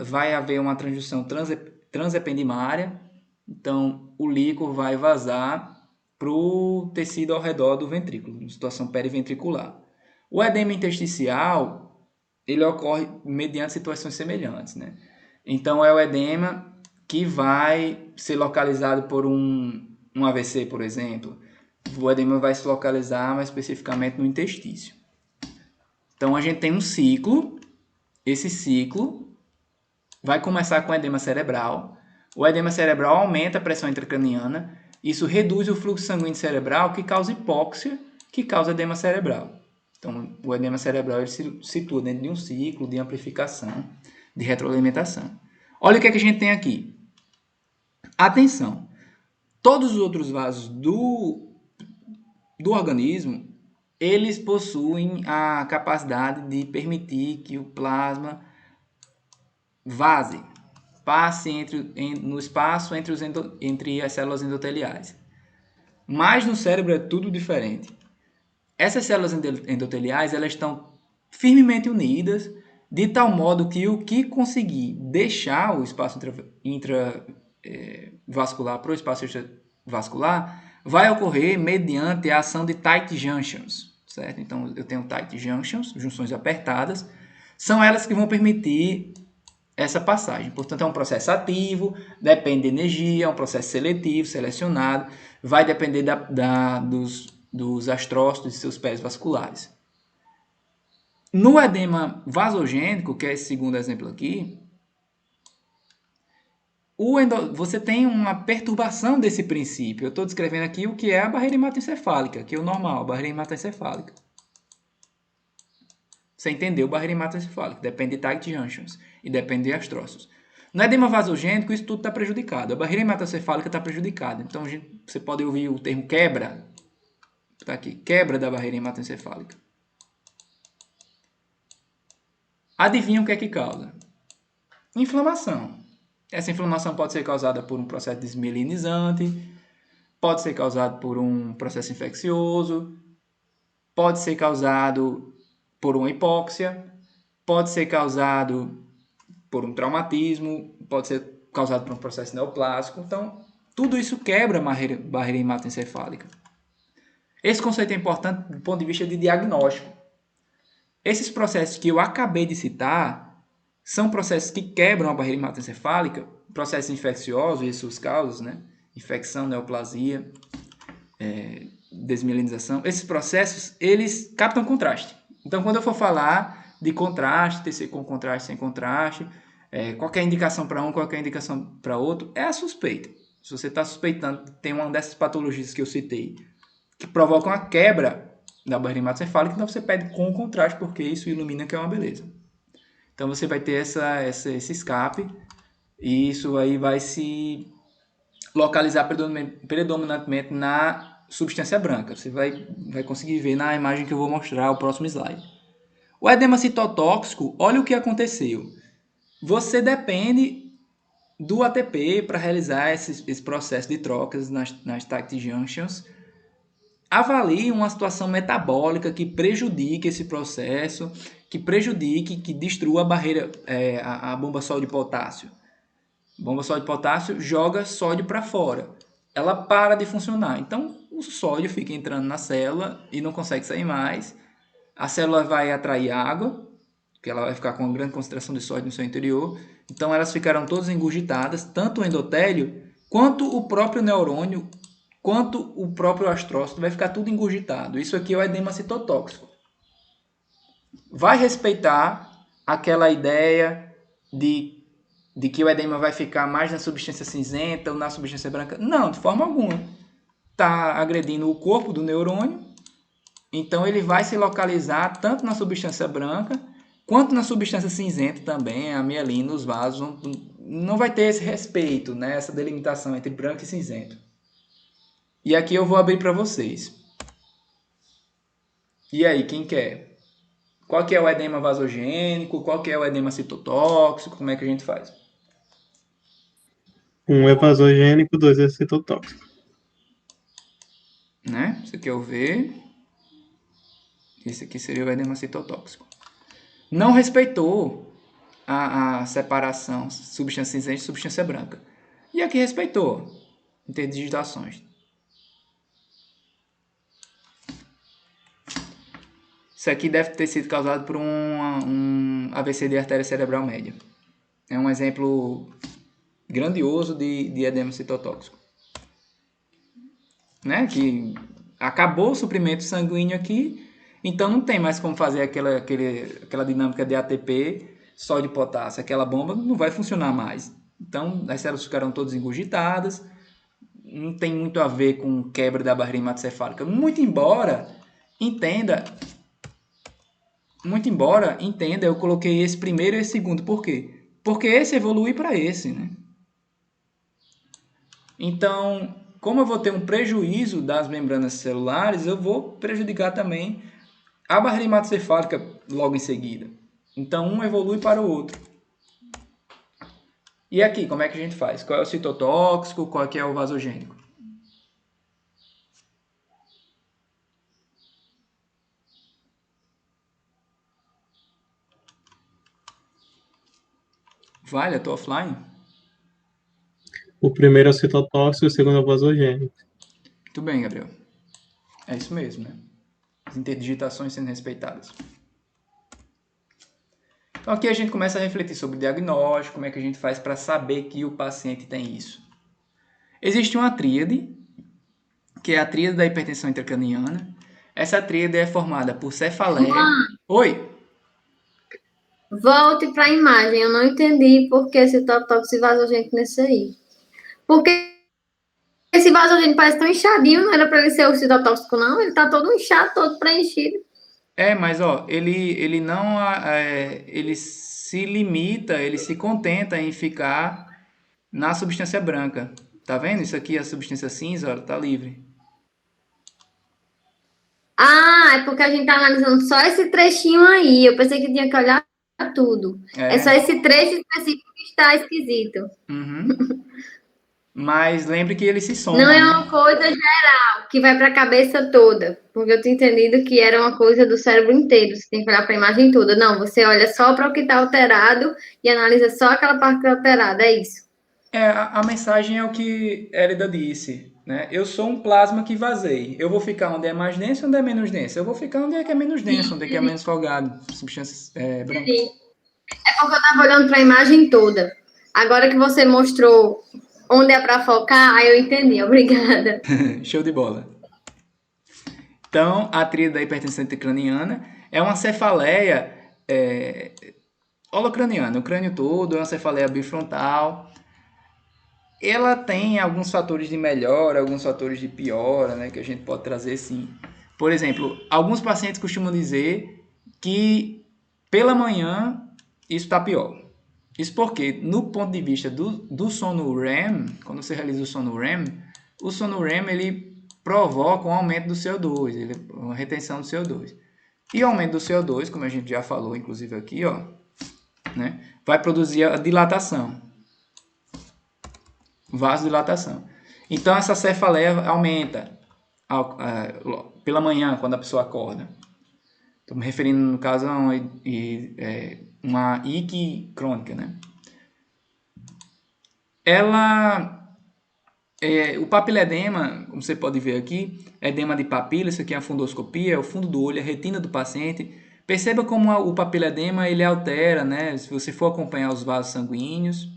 S1: vai haver uma transdução transependimária, então o líquor vai vazar para o tecido ao redor do ventrículo, em situação periventricular. O edema intersticial, ele ocorre mediante situações semelhantes, né? Então é o edema que vai ser localizado por um AVC, por exemplo. O edema vai se localizar mais especificamente no interstício. Então a gente tem um ciclo. Esse ciclo vai começar com edema cerebral. O edema cerebral aumenta a pressão intracraniana. Isso reduz o fluxo sanguíneo cerebral, que causa hipóxia, que causa edema cerebral. Então o edema cerebral ele se situa dentro de um ciclo de amplificação, de retroalimentação. Olha o que é que a gente tem aqui. Atenção! Todos os outros vasos do organismo, eles possuem a capacidade de permitir que o plasma passe no espaço entre as células endoteliais. Mas no cérebro é tudo diferente. Essas células endoteliais elas estão firmemente unidas de tal modo que o que conseguir deixar o espaço intravascular para o espaço extravascular vai ocorrer mediante a ação de tight junctions, certo? Então, eu tenho tight junctions, junções apertadas, são elas que vão permitir essa passagem. Portanto, é um processo ativo, depende de energia, é um processo seletivo, selecionado, vai depender dos astrócitos e seus pés vasculares. No edema vasogênico, que é esse segundo exemplo aqui, você tem uma perturbação desse princípio. Eu estou descrevendo aqui o que é a barreira hematoencefálica, que é o normal, a barreira hematoencefálica. Você entendeu? Barreira hematoencefálica. Depende de tight junctions e depende de astrócitos. No edema vasogênico, isso tudo está prejudicado. A barreira hematoencefálica está prejudicada. Então, você pode ouvir o termo quebra. Está aqui. Quebra da barreira hematoencefálica. Adivinha o que é que causa? Inflamação. Essa inflamação pode ser causada por um processo desmielinizante, pode ser causado por um processo infeccioso, pode ser causado por uma hipóxia, pode ser causado por um traumatismo, pode ser causado por um processo neoplásico. Então, tudo isso quebra a barreira hematoencefálica. Esse conceito é importante do ponto de vista de diagnóstico. Esses processos que eu acabei de citar são processos que quebram a barreira hematoencefálica, processos infecciosos e suas causas, né? Infecção, neoplasia, desmielinização. Esses processos, eles captam contraste. Então, quando eu for falar de contraste, TC com contraste, sem contraste, qualquer indicação para um, qualquer indicação para outro, é a suspeita. Se você está suspeitando, tem uma dessas patologias que eu citei, que provocam a quebra da barreira hematoencefálica, então você pede com contraste, porque isso ilumina que é uma beleza. Então você vai ter esse escape, e isso aí vai se localizar predominantemente na substância branca. Você vai conseguir ver na imagem que eu vou mostrar, o próximo slide. O edema citotóxico, olha o que aconteceu. Você depende do ATP para realizar esse processo de trocas nas tight junctions. Avalie uma situação metabólica que prejudique esse processo, que destrua a barreira, a bomba sódio-potássio. Bomba sódio-potássio joga sódio para fora. Ela para de funcionar. Então, o sódio fica entrando na célula e não consegue sair mais. A célula vai atrair água, porque ela vai ficar com uma grande concentração de sódio no seu interior. Então, elas ficarão todas engurgitadas, tanto o endotélio, quanto o próprio neurônio, quanto o próprio astrócito, vai ficar tudo engurgitado. Isso aqui é o edema citotóxico. Vai respeitar aquela ideia de que o edema vai ficar mais na substância cinzenta ou na substância branca? Não, de forma alguma. Está agredindo o corpo do neurônio, então ele vai se localizar tanto na substância branca quanto na substância cinzenta também, a mielina, os vasos. Não vai ter esse respeito, né? Essa delimitação entre branco e cinzento. E aqui eu vou abrir para vocês. E aí, quem quer? Qual que é o edema vasogênico? Qual que é o edema citotóxico? Como é que a gente faz?
S4: 1 é vasogênico, 2 é citotóxico.
S1: Né? Você quer ver? Esse aqui seria o edema citotóxico. Não respeitou a separação substância cinzenta e substância branca. E aqui respeitou. Interdigitações. Isso aqui deve ter sido causado por um AVC de artéria cerebral média. É um exemplo grandioso de edema citotóxico. Né? Que acabou o suprimento sanguíneo aqui, então não tem mais como fazer aquela dinâmica de ATP, sódio e potássio. Aquela bomba não vai funcionar mais. Então as células ficarão todas engurgitadas. Não tem muito a ver com quebra da barreira hematocefálica. Muito embora entenda, eu coloquei esse primeiro e esse segundo. Por quê? Porque esse evolui para esse, né? Então, como eu vou ter um prejuízo das membranas celulares, eu vou prejudicar também a barreira hematocefálica logo em seguida. Então, um evolui para o outro. E aqui, como é que a gente faz? Qual é o citotóxico? Qual é o vasogênico? Vale, eu tô offline?
S4: O primeiro é o citotóxico e o segundo é o vasogênico.
S1: Muito bem, Gabriel. É isso mesmo, né? As interdigitações sendo respeitadas. Então aqui a gente começa a refletir sobre o diagnóstico, como é que a gente faz para saber que o paciente tem isso. Existe uma tríade, que é a tríade da hipertensão intracraniana. Essa tríade é formada por cefaleia... Oi!
S2: Volte para a imagem. Eu não entendi por que esse citotóxico e vasogênico nesse aí. Porque esse vasogênico parece tão inchadinho, não era para ele ser o citotóxico, não. Ele tá todo inchado, todo preenchido.
S1: Mas ó, ele não... ele se limita, ele se contenta em ficar na substância branca. Tá vendo? Isso aqui é a substância cinza, ela tá livre.
S2: Ah, é porque a gente tá analisando só esse trechinho aí. Eu pensei que tinha que olhar tudo. É só esse trecho específico que está esquisito.
S1: Uhum. Mas lembre que ele se soma,
S2: Não é
S1: né?
S2: uma coisa geral que vai para a cabeça toda. Porque eu tinha entendido que era uma coisa do cérebro inteiro. Você tem que olhar para a imagem toda. Não, você olha só para o que está alterado e analisa só aquela parte que está alterada. É isso.
S1: A mensagem é o que Hélida disse, né? Eu sou um plasma que vazei. Eu vou ficar onde é mais denso e onde é menos denso. Eu vou ficar onde é que é menos denso, onde é que é menos folgado. Substâncias brancas.
S2: Sim. É porque eu estava olhando para a imagem toda. Agora que você mostrou onde é para focar, aí eu entendi. Obrigada.
S1: Show de bola. Então, a tríade da hipertensão intracraniana é uma cefaleia holocraniana. O crânio todo é uma cefaleia bifrontal. Ela tem alguns fatores de melhora, alguns fatores de piora, né, que a gente pode trazer sim. Por exemplo, alguns pacientes costumam dizer que pela manhã isso está pior. Isso porque, no ponto de vista do sono REM, quando você realiza o sono REM ele provoca um aumento do CO2, uma retenção do CO2. E o aumento do CO2, como a gente já falou, inclusive aqui, ó, né, vai produzir a dilatação. Vasodilatação. Então, essa cefaleia aumenta pela manhã, quando a pessoa acorda. Estou me referindo, no caso, a uma IC crônica, né? O papiledema, como você pode ver aqui, edema de papila, isso aqui é a fundoscopia, é o fundo do olho, a retina do paciente. Perceba como o papiledema ele altera, né? Se você for acompanhar os vasos sanguíneos.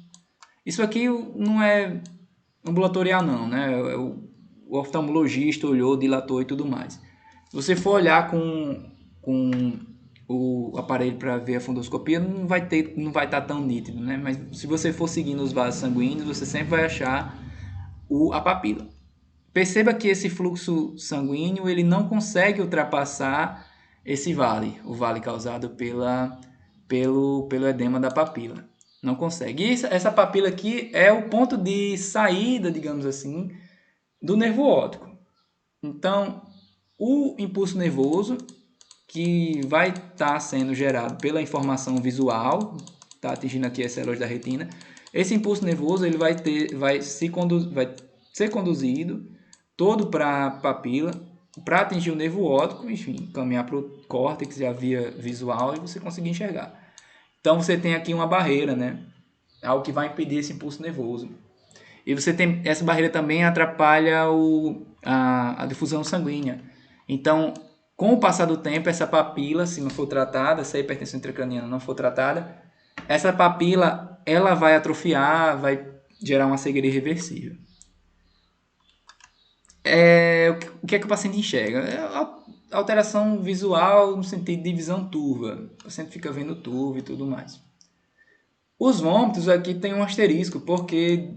S1: Isso aqui não é ambulatorial não, né? O oftalmologista olhou, dilatou e tudo mais. Se você for olhar com o aparelho para ver a fundoscopia, não vai estar tão nítido, né? Mas se você for seguindo os vasos sanguíneos, você sempre vai achar a papila. Perceba que esse fluxo sanguíneo ele não consegue ultrapassar esse vale, o vale causado pelo edema da papila. Não consegue. E essa papila aqui é o ponto de saída, digamos assim, do nervo óptico. Então, o impulso nervoso, que vai estar sendo gerado pela informação visual, está atingindo aqui as células da retina, esse impulso nervoso ele vai ser conduzido todo para a papila, para atingir o nervo óptico, enfim, caminhar para o córtex e a via visual e você conseguir enxergar. Então você tem aqui uma barreira, né? Algo que vai impedir esse impulso nervoso. E você tem essa barreira também atrapalha a difusão sanguínea. Então, com o passar do tempo, essa papila, se não for tratada, se a hipertensão intracraniana não for tratada, essa papila ela vai atrofiar, vai gerar uma cegueira irreversível. O que é que o paciente enxerga? É alteração visual no sentido de visão turva. O paciente fica vendo turvo e tudo mais. Os vômitos aqui tem um asterisco, porque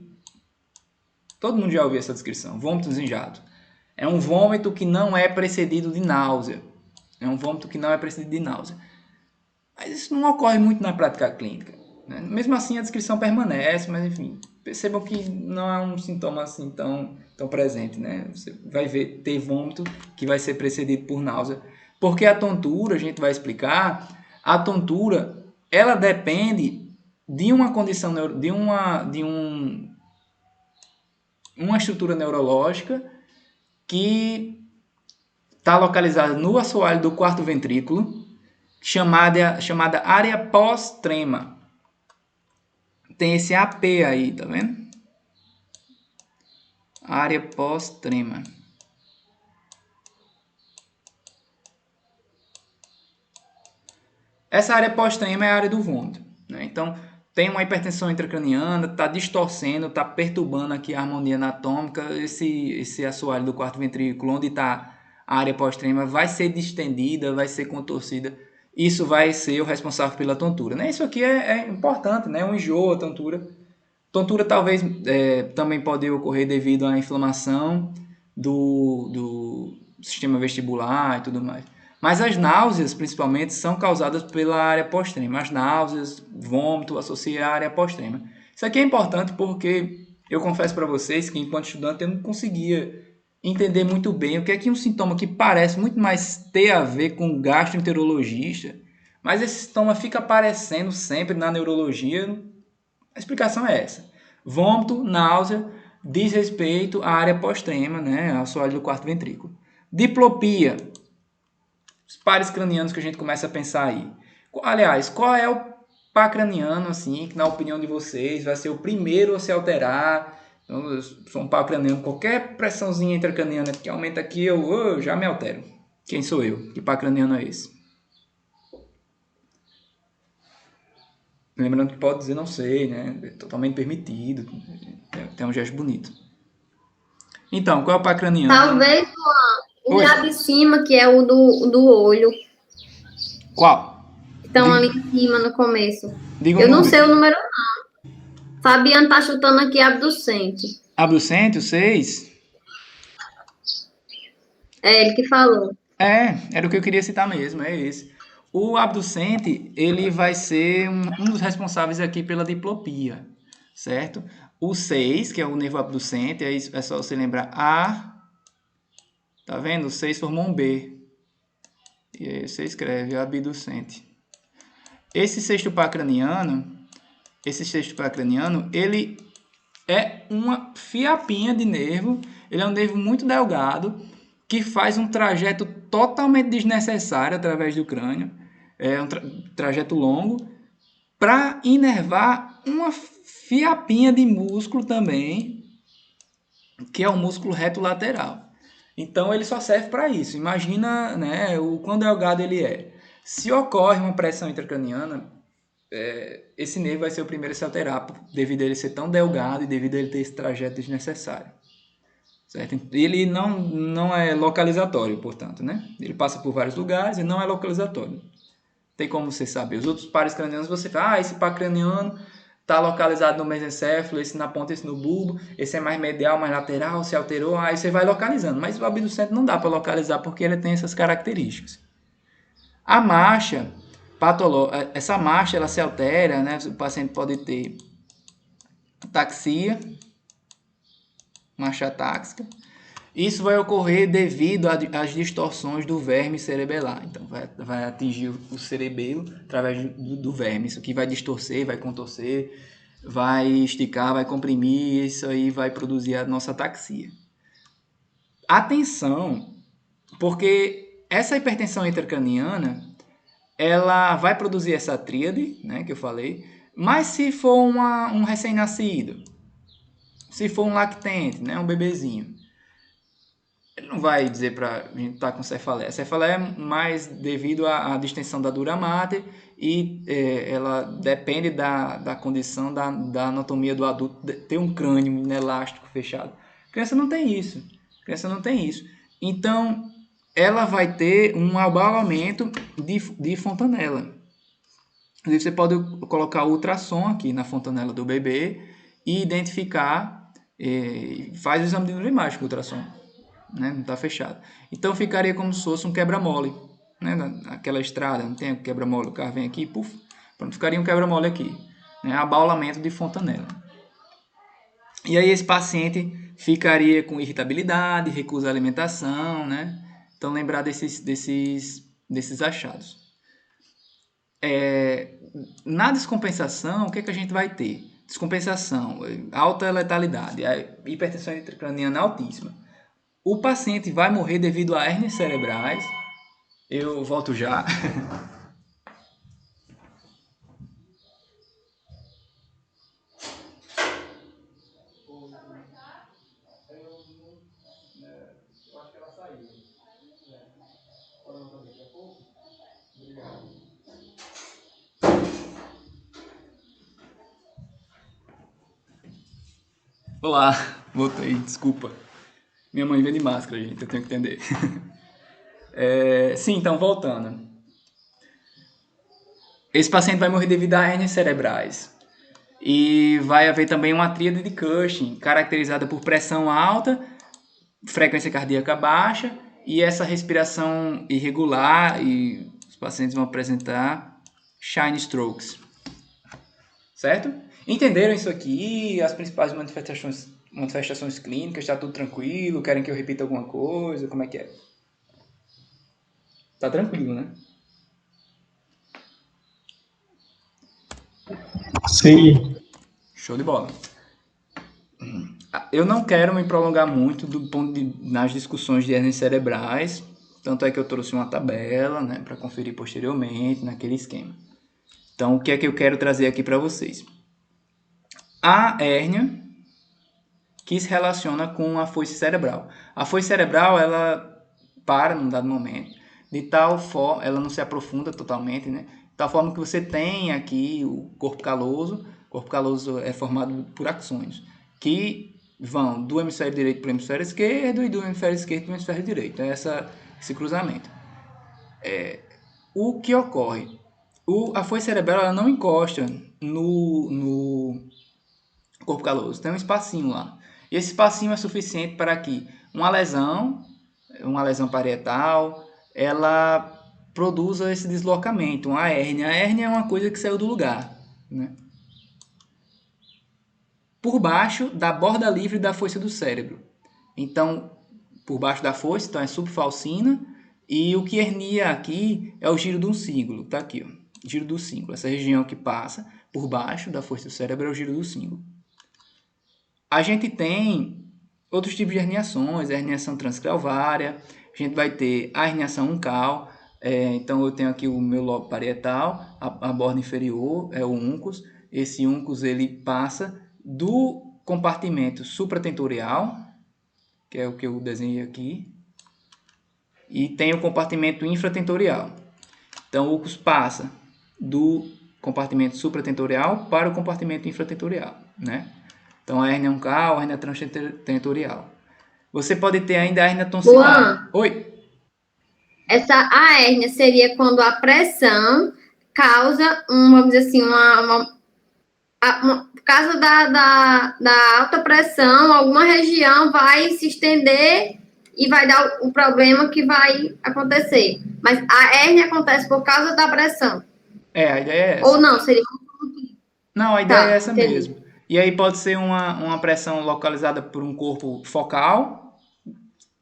S1: todo mundo já ouviu essa descrição. Vômitos em jato. É um vômito que não é precedido de náusea. Mas isso não ocorre muito na prática clínica, né? Mesmo assim, a descrição permanece, mas enfim, percebam que não é um sintoma assim tão presente, né? Você vai ter vômito que vai ser precedido por náusea. Porque a tontura, a gente vai explicar, a tontura, ela depende de uma condição, uma estrutura neurológica que está localizada no assoalho do quarto ventrículo, chamada área pós-trema. tem esse AP aí, tá vendo? Área pós-trema. Essa área pós-trema é a área do vômito, né? Então, tem uma hipertensão intracraniana, está distorcendo, está perturbando aqui a harmonia anatômica, esse assoalho do quarto ventrículo, onde está a área pós-trema, vai ser distendida, vai ser contorcida. Isso vai ser o responsável pela tontura, né? Isso aqui é importante, né? Um enjoo, a tontura. Tontura talvez também pode ocorrer devido à inflamação do sistema vestibular e tudo mais. Mas as náuseas, principalmente, são causadas pela área pós-trema. As náuseas, vômito, associam à área pós-trema. Isso aqui é importante porque eu confesso para vocês que, enquanto estudante, eu não conseguia entender muito bem o que é que um sintoma que parece muito mais ter a ver com gastroenterologista, mas esse sintoma fica aparecendo sempre na neurologia. A explicação é essa. Vômito, náusea, desrespeito à área pós-trema, né, ao assoalho do quarto ventrículo. Diplopia, os pares cranianos que a gente começa a pensar aí. Aliás, qual é o par craniano, assim, que na opinião de vocês vai ser o primeiro a se alterar? Então, eu sou um par craniano, qualquer pressãozinha intracraniana que aumenta aqui, eu já me altero. Quem sou eu? Que par craniano é esse? Lembrando que pode dizer não sei, né? É totalmente permitido. Tem um gesto bonito. Então, qual é o par craniano?
S2: Talvez o
S1: Oi.
S2: lá de cima, que é o do olho.
S1: Qual?
S2: Estão ali em cima no começo.
S1: Diga o
S2: Eu não
S1: número.
S2: sei o número, não. Fabiano tá chutando aqui abducente.
S1: Abducente, o 6?
S2: É ele que falou.
S1: Era o que eu queria citar mesmo, é esse. O abducente, ele vai ser um dos responsáveis aqui pela diplopia, certo? O 6, que é o nervo abducente, aí é só você lembrar A, tá vendo? O 6 formou um B. E aí você escreve abducente. Esse sexto par craniano, ele é uma fiapinha de nervo, ele é um nervo muito delgado, que faz um trajeto totalmente desnecessário através do crânio, é um trajeto longo, para inervar uma fiapinha de músculo também, que é o músculo reto lateral. Então ele só serve para isso. Imagina, né, o quão delgado ele é. Se ocorre uma pressão intracraniana, esse nervo vai ser o primeiro a se alterar, devido a ele ser tão delgado e devido a ele ter esse trajeto desnecessário. Certo? Ele não é localizatório, portanto, né? Ele passa por vários lugares e não é localizatório. Tem como você saber. Os outros pares cranianos, você fala, esse par craniano está localizado no mesencéfalo, esse na ponta, esse no bulbo, esse é mais medial, mais lateral, se alterou, aí você vai localizando. Mas o abducente não dá para localizar porque ele tem essas características. A marcha essa marcha ela se altera, né? O paciente pode ter ataxia, marcha atáxica. Isso vai ocorrer devido às distorções do verme cerebelar. Então, vai atingir o cerebelo através do verme. Isso aqui vai distorcer, vai contorcer, vai esticar, vai comprimir. Isso aí vai produzir a nossa ataxia. Atenção, porque essa hipertensão intracraniana, ela vai produzir essa tríade, né, que eu falei, mas se for um recém-nascido, se for um lactente, né, um bebezinho, ele não vai dizer para a gente estar com cefaleia. A cefaleia é mais devido à distensão da dura mater e ela depende da condição da anatomia do adulto ter um crânio inelástico fechado. A criança não tem isso. Então, ela vai ter um abaulamento de fontanela. Você pode colocar o ultrassom aqui na fontanela do bebê e identificar, faz o exame de neuroimagem com o ultrassom, né? Não está fechado. Então ficaria como se fosse um quebra-mole, né? Aquela estrada, não tem quebra-mole, o carro vem aqui, puf, pronto, ficaria um quebra-mole aqui, né? Abaulamento de fontanela. E aí esse paciente ficaria com irritabilidade, recusa à alimentação, né? Então lembrar desses achados. Na descompensação, o que a gente vai ter? Descompensação, alta letalidade, a hipertensão intracraniana altíssima. O paciente vai morrer devido a hérnias cerebrais. Eu volto já. Olá, voltei, desculpa. Minha mãe vem de máscara, gente, eu tenho que entender. Sim, então, voltando. Esse paciente vai morrer devido a hérnias cerebrais. E vai haver também uma tríade de Cushing, caracterizada por pressão alta, frequência cardíaca baixa e essa respiração irregular, e os pacientes vão apresentar shine strokes. Certo? Entenderam isso aqui? As principais manifestações clínicas? Está tudo tranquilo? Querem que eu repita alguma coisa? Como é que é? Tá tranquilo, né?
S4: Sim.
S1: Show de bola. Eu não quero me prolongar muito nas discussões de hérnias cerebrais, tanto é que eu trouxe uma tabela, né, para conferir posteriormente naquele esquema. Então, o que é que eu quero trazer aqui para vocês? A hérnia que se relaciona com a foice cerebral. A foice cerebral, ela para num dado momento, de tal forma, ela não se aprofunda totalmente, né? De tal forma que você tem aqui o corpo caloso. O corpo caloso é formado por axônios, que vão do hemisfério direito para o hemisfério esquerdo e do hemisfério esquerdo para o hemisfério direito. É esse cruzamento. O que ocorre? A foice cerebral ela não encosta no corpo caloso. Tem um espacinho lá. E esse espacinho é suficiente para que uma lesão parietal, ela produza esse deslocamento, uma hérnia. A hérnia é uma coisa que saiu do lugar, né? Por baixo da borda livre da foice do cérebro. Então, por baixo da foice, então é subfalcina, e o que hernia aqui é o giro do cíngulo, tá aqui, ó. Giro do cíngulo, essa região que passa por baixo da foice do cérebro é o giro do cíngulo. A gente tem outros tipos de herniações, a herniação transcralvária, a gente vai ter a herniação uncal, então eu tenho aqui o meu lobo parietal, a borda inferior é o uncus, esse uncus ele passa do compartimento supratentorial, que é o que eu desenhei aqui, e tem o compartimento infratentorial. Então o uncus passa do compartimento supratentorial para o compartimento infratentorial, né? Então, a hérnia uncal, a hérnia transtentorial. Você pode ter ainda a hérnia tonsilar.
S2: Luan,
S1: Oi?
S2: a hérnia seria quando a pressão causa, vamos dizer assim, por causa da alta pressão, alguma região vai se estender e vai dar o problema que vai acontecer. Mas a hérnia acontece por causa da pressão.
S1: A ideia é essa.
S2: Ou não, seria...
S1: Não, a ideia é
S2: Tá,
S1: essa
S2: entendi.
S1: mesmo. E aí pode ser uma pressão localizada por um corpo focal,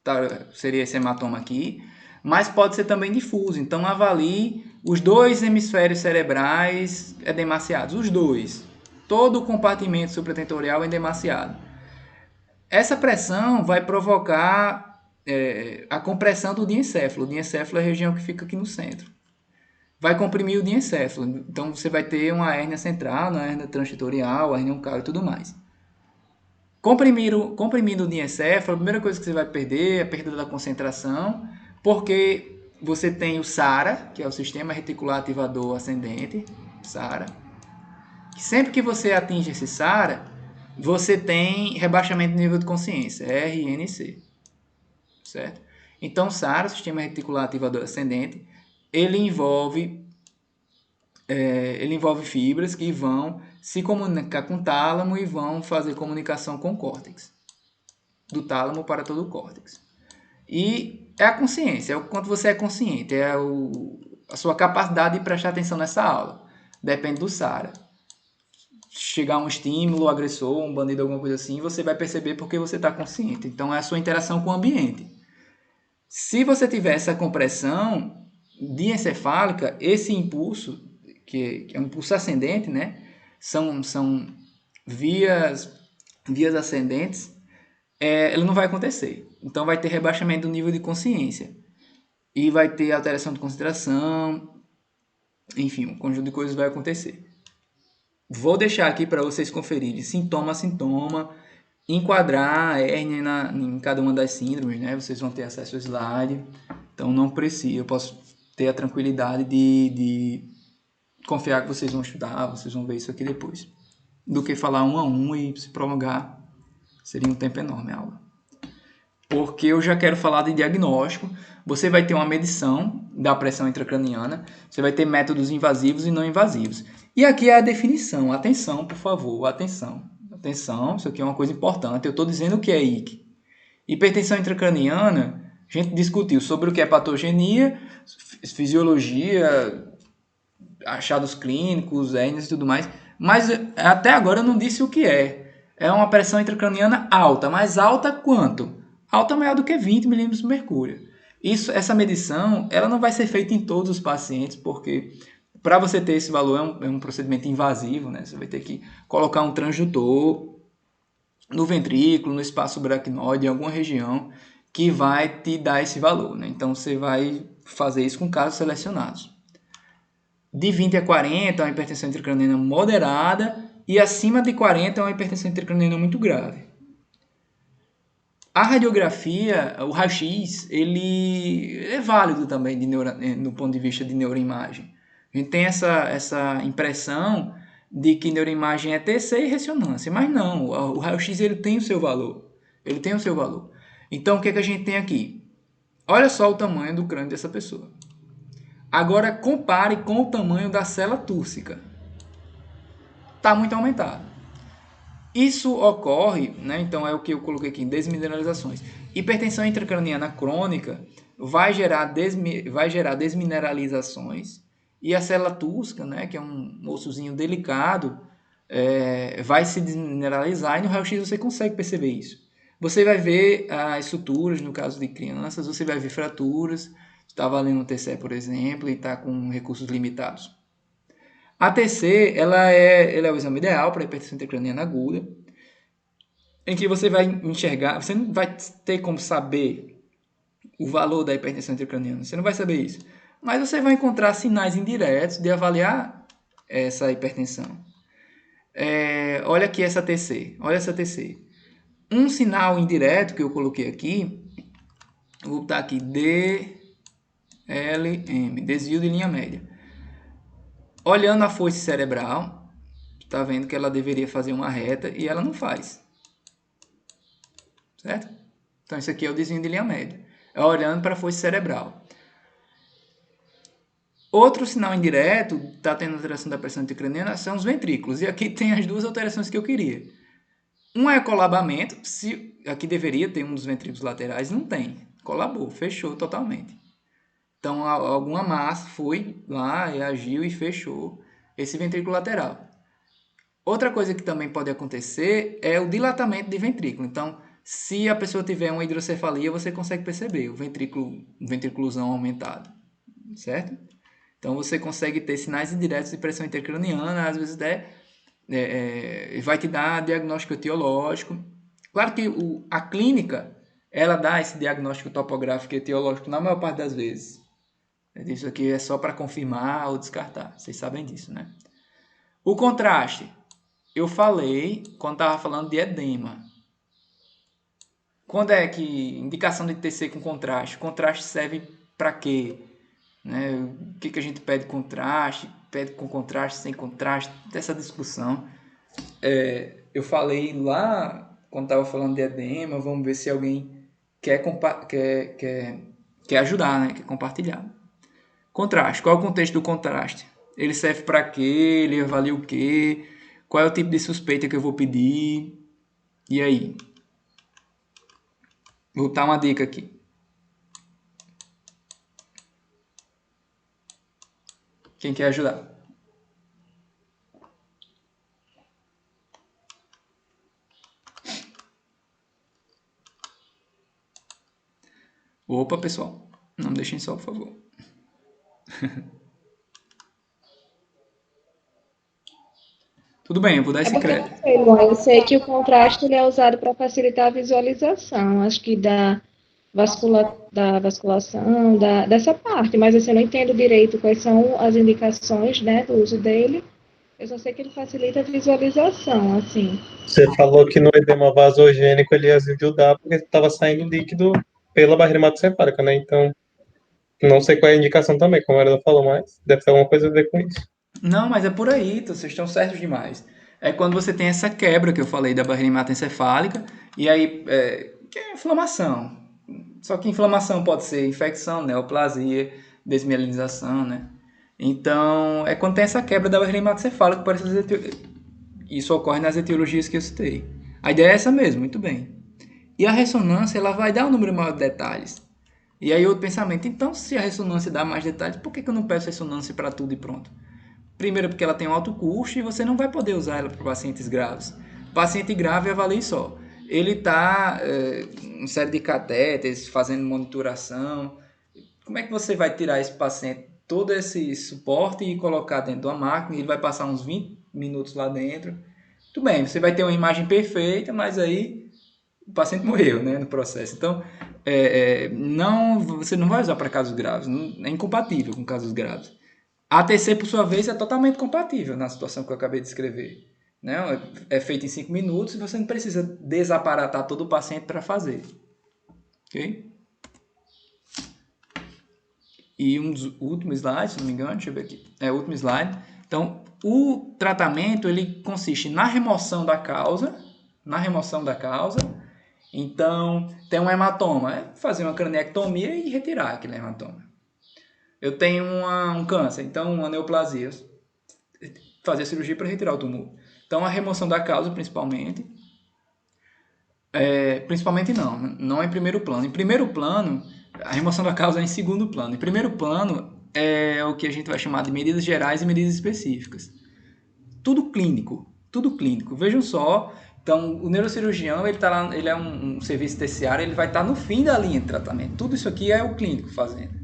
S1: tá, seria esse hematoma aqui, mas pode ser também difuso. Então, avalie os dois hemisférios cerebrais edemaciados, os dois. Todo o compartimento supratentorial edemaciado. Essa pressão vai provocar a compressão do diencéfalo. O diencéfalo é a região que fica aqui no centro. Vai comprimir o diencéfalo. Então, você vai ter uma hérnia central, uma hérnia transitorial, a hérnia uncal e tudo mais. Comprimindo o diencéfalo, a primeira coisa que você vai perder é a perda da concentração, porque você tem o SARA, que é o Sistema Reticular Ativador Ascendente, SARA. Sempre que você atinge esse SARA, você tem rebaixamento do nível de consciência, RNC. Certo? Então, o SARA, Sistema Reticular Ativador Ascendente, ele envolve fibras que vão se comunicar com o tálamo e vão fazer comunicação com o córtex. Do tálamo para todo o córtex. E é a consciência, é o quanto você é consciente, a sua capacidade de prestar atenção nessa aula. Depende do SARA. Chegar um estímulo, um agressor, um bandido, alguma coisa assim, você vai perceber porque você está consciente. Então, é a sua interação com o ambiente. Se você tiver essa compressão diencefálica, esse impulso, que é um impulso ascendente, né? São vias ascendentes, ele não vai acontecer. Então, vai ter rebaixamento do nível de consciência. E vai ter alteração de concentração. Enfim, um conjunto de coisas vai acontecer. Vou deixar aqui para vocês conferirem sintoma a sintoma, enquadrar a hérnia em cada uma das síndromes, né? Vocês vão ter acesso ao slide. Então, não precisa. Eu posso ter a tranquilidade de confiar que vocês vão estudar, vocês vão ver isso aqui depois. Do que falar um a um e se prolongar Seria um tempo enorme a aula. Porque eu já quero falar de diagnóstico. Você vai ter uma medição da pressão intracraniana, você vai ter métodos invasivos e não invasivos. E aqui é a definição. Atenção, por favor, atenção. Atenção, isso aqui é uma coisa importante. Eu estou dizendo o que é IC. Hipertensão intracraniana, a gente discutiu sobre o que é patogenia, fisiologia, achados clínicos, hernias e tudo mais, mas até agora eu não disse o que é. É uma pressão intracraniana alta, mas alta quanto? Alta maior do que 20 milímetros de mercúrio. Essa medição, ela não vai ser feita em todos os pacientes, porque para você ter esse valor é um procedimento invasivo, né? Você vai ter que colocar um transdutor no ventrículo, no espaço subaracnoide, em alguma região, que vai te dar esse valor, né? Então, você vai fazer isso com casos selecionados. De 20 a 40 é uma hipertensão intracraniana moderada e acima de 40 é uma hipertensão intracraniana muito grave. A radiografia, o raio-x, ele é válido também no ponto de vista de neuroimagem. A gente tem essa impressão de que neuroimagem é TC e ressonância, mas não, o raio-x ele tem o seu valor. Ele tem o seu valor. Então, o que é que a gente tem aqui? Olha só o tamanho do crânio dessa pessoa. Agora, compare com o tamanho da célula túrcica. Está muito aumentado. Isso ocorre, né? Então é o que eu coloquei aqui, desmineralizações. Hipertensão intracraniana crônica vai gerar desmineralizações e a célula túrcica, né, que é um ossozinho delicado, vai se desmineralizar e no raio-x você consegue perceber isso. Você vai ver as suturas, no caso de crianças, você vai ver fraturas. Está valendo um TCE, por exemplo, e está com recursos limitados. A TC, ela é o exame ideal para hipertensão intracraniana aguda, em que você vai enxergar, você não vai ter como saber o valor da hipertensão intracraniana, você não vai saber isso, mas você vai encontrar sinais indiretos de avaliar essa hipertensão. Olha aqui essa TC, olha essa TC. Um sinal indireto que eu coloquei aqui, vou botar aqui DLM, desvio de linha média. Olhando a foice cerebral, está vendo que ela deveria fazer uma reta e ela não faz. Certo? Então, isso aqui é o desvio de linha média. É olhando para a foice cerebral. Outro sinal indireto, está tendo alteração da pressão intracraniana, são os ventrículos. E aqui tem as duas alterações que eu queria. Um é colabamento. Aqui deveria ter um dos ventrículos laterais, não tem. Colabou, fechou totalmente. Então, alguma massa foi lá, reagiu e fechou esse ventrículo lateral. Outra coisa que também pode acontecer é o dilatamento de ventrículo. Então, se a pessoa tiver uma hidrocefalia, você consegue perceber o ventrículozão aumentado, certo? Então, você consegue ter sinais indiretos de pressão intracraniana, às vezes até vai te dar diagnóstico etiológico. Claro que a clínica, ela dá esse diagnóstico topográfico etiológico na maior parte das vezes. Isso aqui é só para confirmar ou descartar. Vocês sabem disso, né? O contraste. Eu falei quando estava falando de edema. Quando é que indicação de TC com contraste? Contraste serve para quê? Né? O que a gente pede contraste? Pede com contraste, sem contraste? Dessa discussão. Eu falei lá quando estava falando de edema. Vamos ver se alguém quer ajudar, né? Quer compartilhar. Contraste. Qual é o contexto do contraste? Ele serve para quê? Ele avalia o quê? Qual é o tipo de suspeita que eu vou pedir? E aí? Vou dar uma dica aqui. Quem quer ajudar? Opa, pessoal. Não me deixem só, por favor. Tudo bem, eu vou dar esse crédito.
S3: Eu sei que o contraste ele é usado para facilitar a visualização, acho que da vasculação, dessa parte, mas assim, eu não entendo direito quais são as indicações, né, do uso dele. Eu só sei que ele facilita a visualização, assim.
S4: Você falou que no edema vasogênico ele ajudar porque estava saindo líquido pela barreira hematocefálica, né? Então, não sei qual é a indicação também, como ela falou, mas deve ter alguma coisa a ver com isso.
S1: Não, mas é por aí, então vocês estão certos demais. É quando você tem essa quebra que eu falei da barreira hematoencefálica E aí, que é inflamação. Só que inflamação pode ser infecção, neoplasia, desmielinização, né? Então, é quando tem essa quebra da barreira hematocefálica, parece isso ocorre nas etiologias que eu citei. A ideia é essa mesmo, muito bem. E a ressonância, ela vai dar um número maior de detalhes. E aí outro pensamento, então se a ressonância dá mais detalhes, por que eu não peço ressonância para tudo e pronto? Primeiro porque ela tem um alto custo e você não vai poder usar ela para pacientes graves. Paciente grave, avalie só. Ele está em série de catéteres, fazendo monitoração. Como é que você vai tirar esse paciente, todo esse suporte e colocar dentro de uma máquina? Ele vai passar uns 20 minutos lá dentro. Tudo bem, você vai ter uma imagem perfeita, mas aí o paciente morreu, né, no processo. Então, não, você não vai usar para casos graves, é incompatível com casos graves. A ATC, por sua vez, é totalmente compatível na situação que eu acabei de descrever. Né? É feito em 5 minutos e você não precisa desaparatar todo o paciente para fazer. Ok? E um dos últimos slides, se não me engano, deixa eu ver aqui. É o último slide. Então, o tratamento ele consiste na remoção da causa. Então, tem um hematoma, é fazer uma craniectomia e retirar aquele hematoma. Eu tenho um câncer, então uma neoplasia, fazer cirurgia para retirar o tumor. Então, a remoção da causa, principalmente. Principalmente não em primeiro plano. Em primeiro plano, a remoção da causa é em segundo plano. Em primeiro plano, é o que a gente vai chamar de medidas gerais e medidas específicas. Tudo clínico. Vejam só, então o neurocirurgião ele tá lá, ele é um serviço terciário, ele vai estar no fim da linha de tratamento. Tudo isso aqui é o clínico fazendo.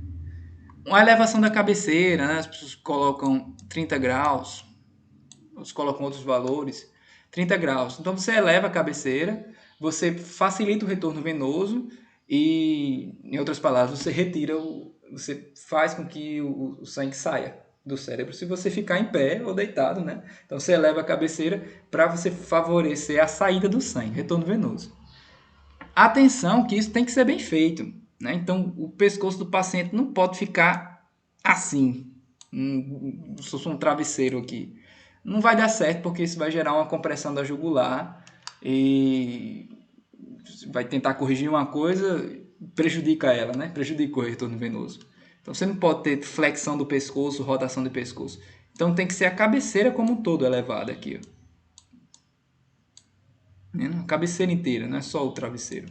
S1: Uma elevação da cabeceira, né? As pessoas colocam 30 graus, outros colocam outros valores, 30 graus. Então você eleva a cabeceira, você facilita o retorno venoso e, em outras palavras, você faz com que o sangue saia do cérebro se você ficar em pé ou deitado, né? Então você eleva a cabeceira para você favorecer a saída do sangue, retorno venoso. Atenção que isso tem que ser bem feito, né? Então o pescoço do paciente não pode ficar assim, se fosse um travesseiro aqui. Não vai dar certo porque isso vai gerar uma compressão da jugular e vai tentar corrigir uma coisa, prejudica ela, né? Prejudica o retorno venoso. Então você não pode ter flexão do pescoço, rotação do pescoço. Então tem que ser a cabeceira como um todo elevada aqui, ó. A cabeceira inteira, não é só o travesseiro.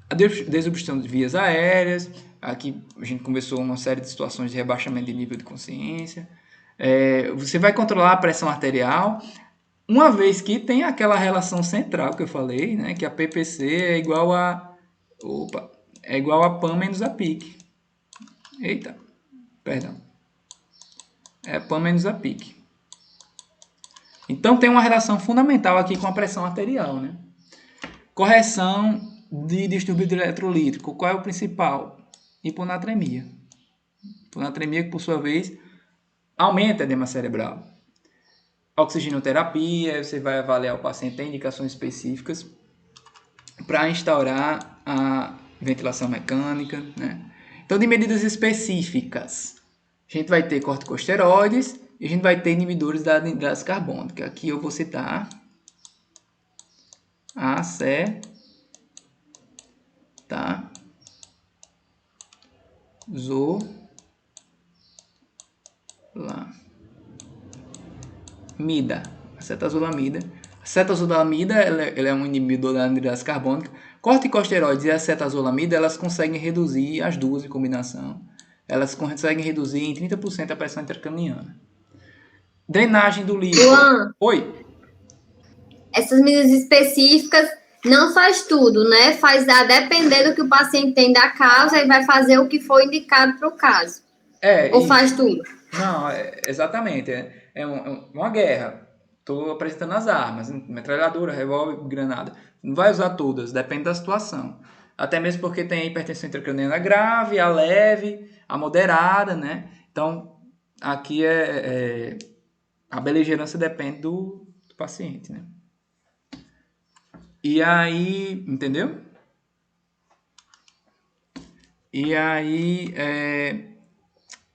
S1: A desobstrução de vias aéreas. Aqui a gente conversou uma série de situações de rebaixamento de nível de consciência. Você vai controlar a pressão arterial, uma vez que tem aquela relação central que eu falei, né, que a PPC é igual a PAN menos a PIC. Eita, perdão. É PAN menos a PIC. Então tem uma relação fundamental aqui com a pressão arterial, né? Correção de distúrbio eletrolítico. Qual é o principal? Hiponatremia. Hiponatremia que, por sua vez, aumenta a edema cerebral. Oxigenoterapia, você vai avaliar o paciente, tem indicações específicas para instaurar a ventilação mecânica, né? Então, de medidas específicas, a gente vai ter corticosteroides e a gente vai ter inibidores da anidrase carbônica. Aqui eu vou citar acetazolamida. A acetazolamida ela é um inibidor da anidrase carbônica. Corticosteroides e acetazolamida, elas conseguem reduzir, as duas em combinação, elas conseguem reduzir em 30% a pressão intracraniana. Drenagem do líquido.
S2: Luan,
S1: Oi.
S2: essas medidas específicas não faz tudo, né? Faz a depender do que o paciente tem da causa e vai fazer o que foi indicado para o caso. Ou
S1: isso.
S2: faz tudo?
S1: Não, exatamente. Uma guerra. Estou apresentando as armas, metralhadora, revólver, granada. Não vai usar todas, depende da situação. Até mesmo porque tem a hipertensão intracraniana grave, a leve, a moderada, né? Então, aqui a beligerância depende do paciente, né? E aí, entendeu? E aí,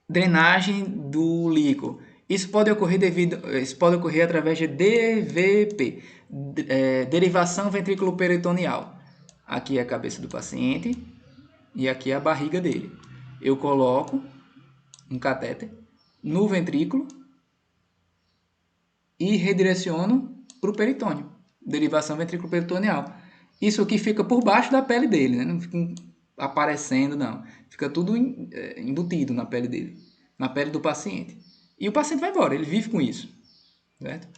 S1: drenagem do líquido. Isso pode ocorrer através de DVP, derivação ventrículo-peritoneal. Aqui é a cabeça do paciente e aqui é a barriga dele. Eu coloco um catéter no ventrículo e redireciono para o peritônio. Derivação ventrículo-peritoneal. Isso aqui fica por baixo da pele dele, né? Não fica aparecendo, não. Fica tudo embutido na pele dele, na pele do paciente. E o paciente vai embora, ele vive com isso, certo?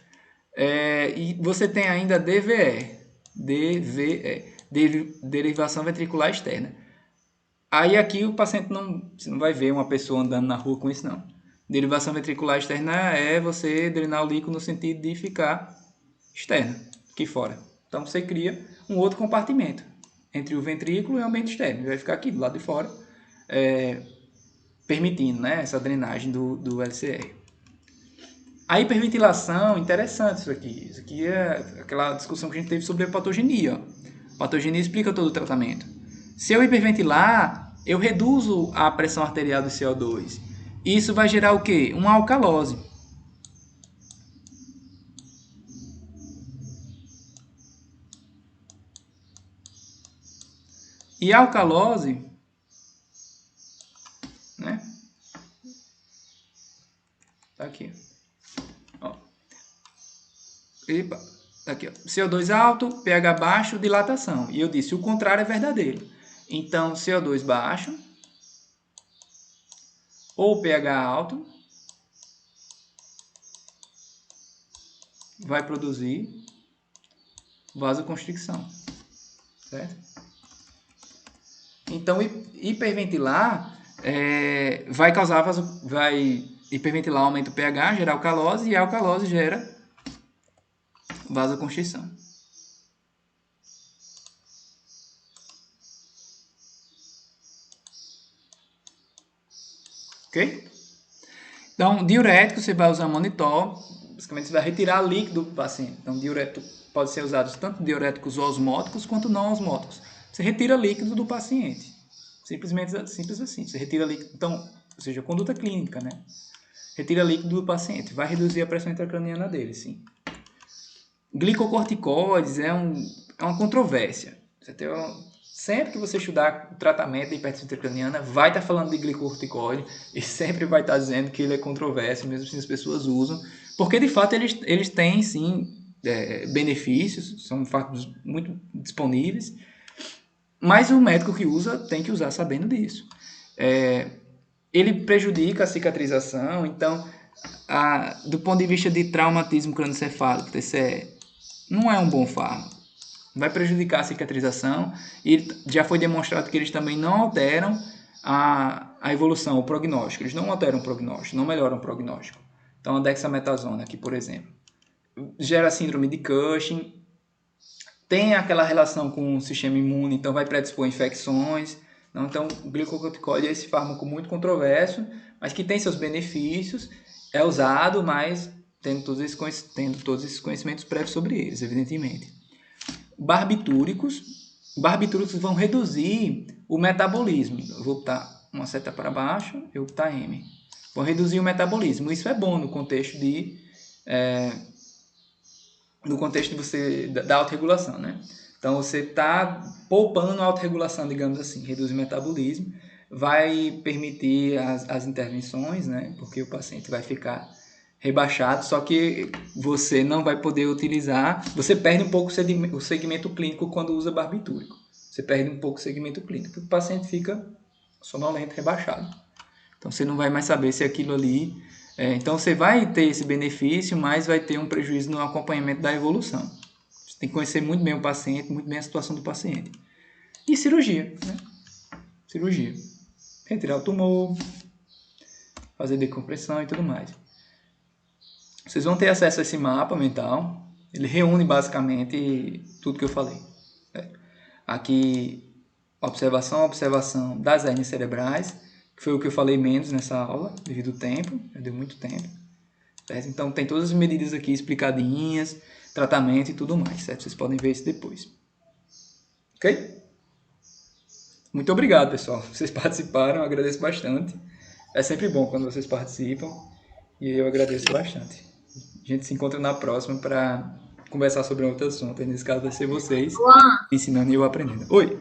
S1: E você tem ainda DVE, derivação ventricular externa. Aí aqui o paciente você não vai ver uma pessoa andando na rua com isso, não. Derivação ventricular externa é você drenar o líquido no sentido de ficar externo, aqui fora. Então você cria um outro compartimento entre o ventrículo e o ambiente externo. Ele vai ficar aqui do lado de fora, permitindo, né, essa drenagem do LCR. A hiperventilação, interessante isso aqui. Isso aqui é aquela discussão que a gente teve sobre a patogenia. A patogenia explica todo o tratamento. Se eu hiperventilar, eu reduzo a pressão arterial do CO2. Isso vai gerar o quê? Uma alcalose. E a alcalose, né? Tá aqui. Ó. Epa, tá aqui, ó. CO2 alto, pH baixo, dilatação. E eu disse, o contrário é verdadeiro. Então, CO2 baixo ou pH alto vai produzir vasoconstricção, certo? Então, hiperventilar vai hiperventilar aumenta o pH, gera alcalose, e a alcalose gera vasoconstrição. Ok? Então, diurético, você vai usar monitor. Basicamente, você vai retirar líquido do paciente. Então, diurético pode ser usado tanto diuréticos osmóticos quanto não osmóticos. Você retira líquido do paciente. Simples assim. Você retira líquido. Então, ou seja, conduta clínica, né? Retira líquido do paciente. Vai reduzir a pressão intracraniana dele, sim. Glicocorticoides é uma controvérsia. Sempre que você estudar o tratamento da hipertensão intracraniana, vai estar falando de glicocorticoide e sempre vai estar dizendo que ele é controverso, mesmo assim as pessoas usam, porque de fato eles têm sim benefícios, são fatos muito disponíveis, mas o médico que usa tem que usar sabendo disso. Ele prejudica a cicatrização, então, do ponto de vista de traumatismo crânioencefálico, TCE, não é um bom fármaco. Vai prejudicar a cicatrização e já foi demonstrado que eles também não alteram a evolução, o prognóstico. Eles não alteram o prognóstico, não melhoram o prognóstico. Então, a dexametasona aqui, por exemplo, gera síndrome de Cushing, tem aquela relação com o sistema imune, então vai predispor infecções. Então, o glicocorticoide é esse fármaco muito controverso, mas que tem seus benefícios, é usado, mas tendo todos esses conhecimentos prévios sobre eles, evidentemente. Barbitúricos vão reduzir o metabolismo. Eu vou botar uma seta para baixo, eu vou botar M. Vão reduzir o metabolismo. Isso é bom no contexto da autorregulação, né? Então, você está poupando a autorregulação, digamos assim, reduz o metabolismo, vai permitir as intervenções, né? Porque o paciente vai ficar rebaixado, só que você não vai poder utilizar, você perde um pouco o segmento clínico quando usa barbitúrico. Você perde um pouco o segmento clínico, porque o paciente fica sonolento, rebaixado. Então você não vai mais saber se aquilo ali... então você vai ter esse benefício, mas vai ter um prejuízo no acompanhamento da evolução. Você tem que conhecer muito bem o paciente, muito bem a situação do paciente. E cirurgia, né? Cirurgia. Retirar o tumor, fazer decompressão e tudo mais. Vocês vão ter acesso a esse mapa mental. Ele reúne basicamente tudo que eu falei. Aqui, observação das hérnias cerebrais, que foi o que eu falei menos nessa aula, devido ao tempo, deu muito tempo. Certo? Então, tem todas as medidas aqui explicadinhas, tratamento e tudo mais, certo? Vocês podem ver isso depois. Ok? Muito obrigado, pessoal. Vocês participaram, eu agradeço bastante. É sempre bom quando vocês participam. E eu agradeço bastante. A gente se encontra na próxima para conversar sobre outro assunto. E nesse caso vai ser vocês
S2: Juan,
S1: ensinando e eu aprendendo. Oi!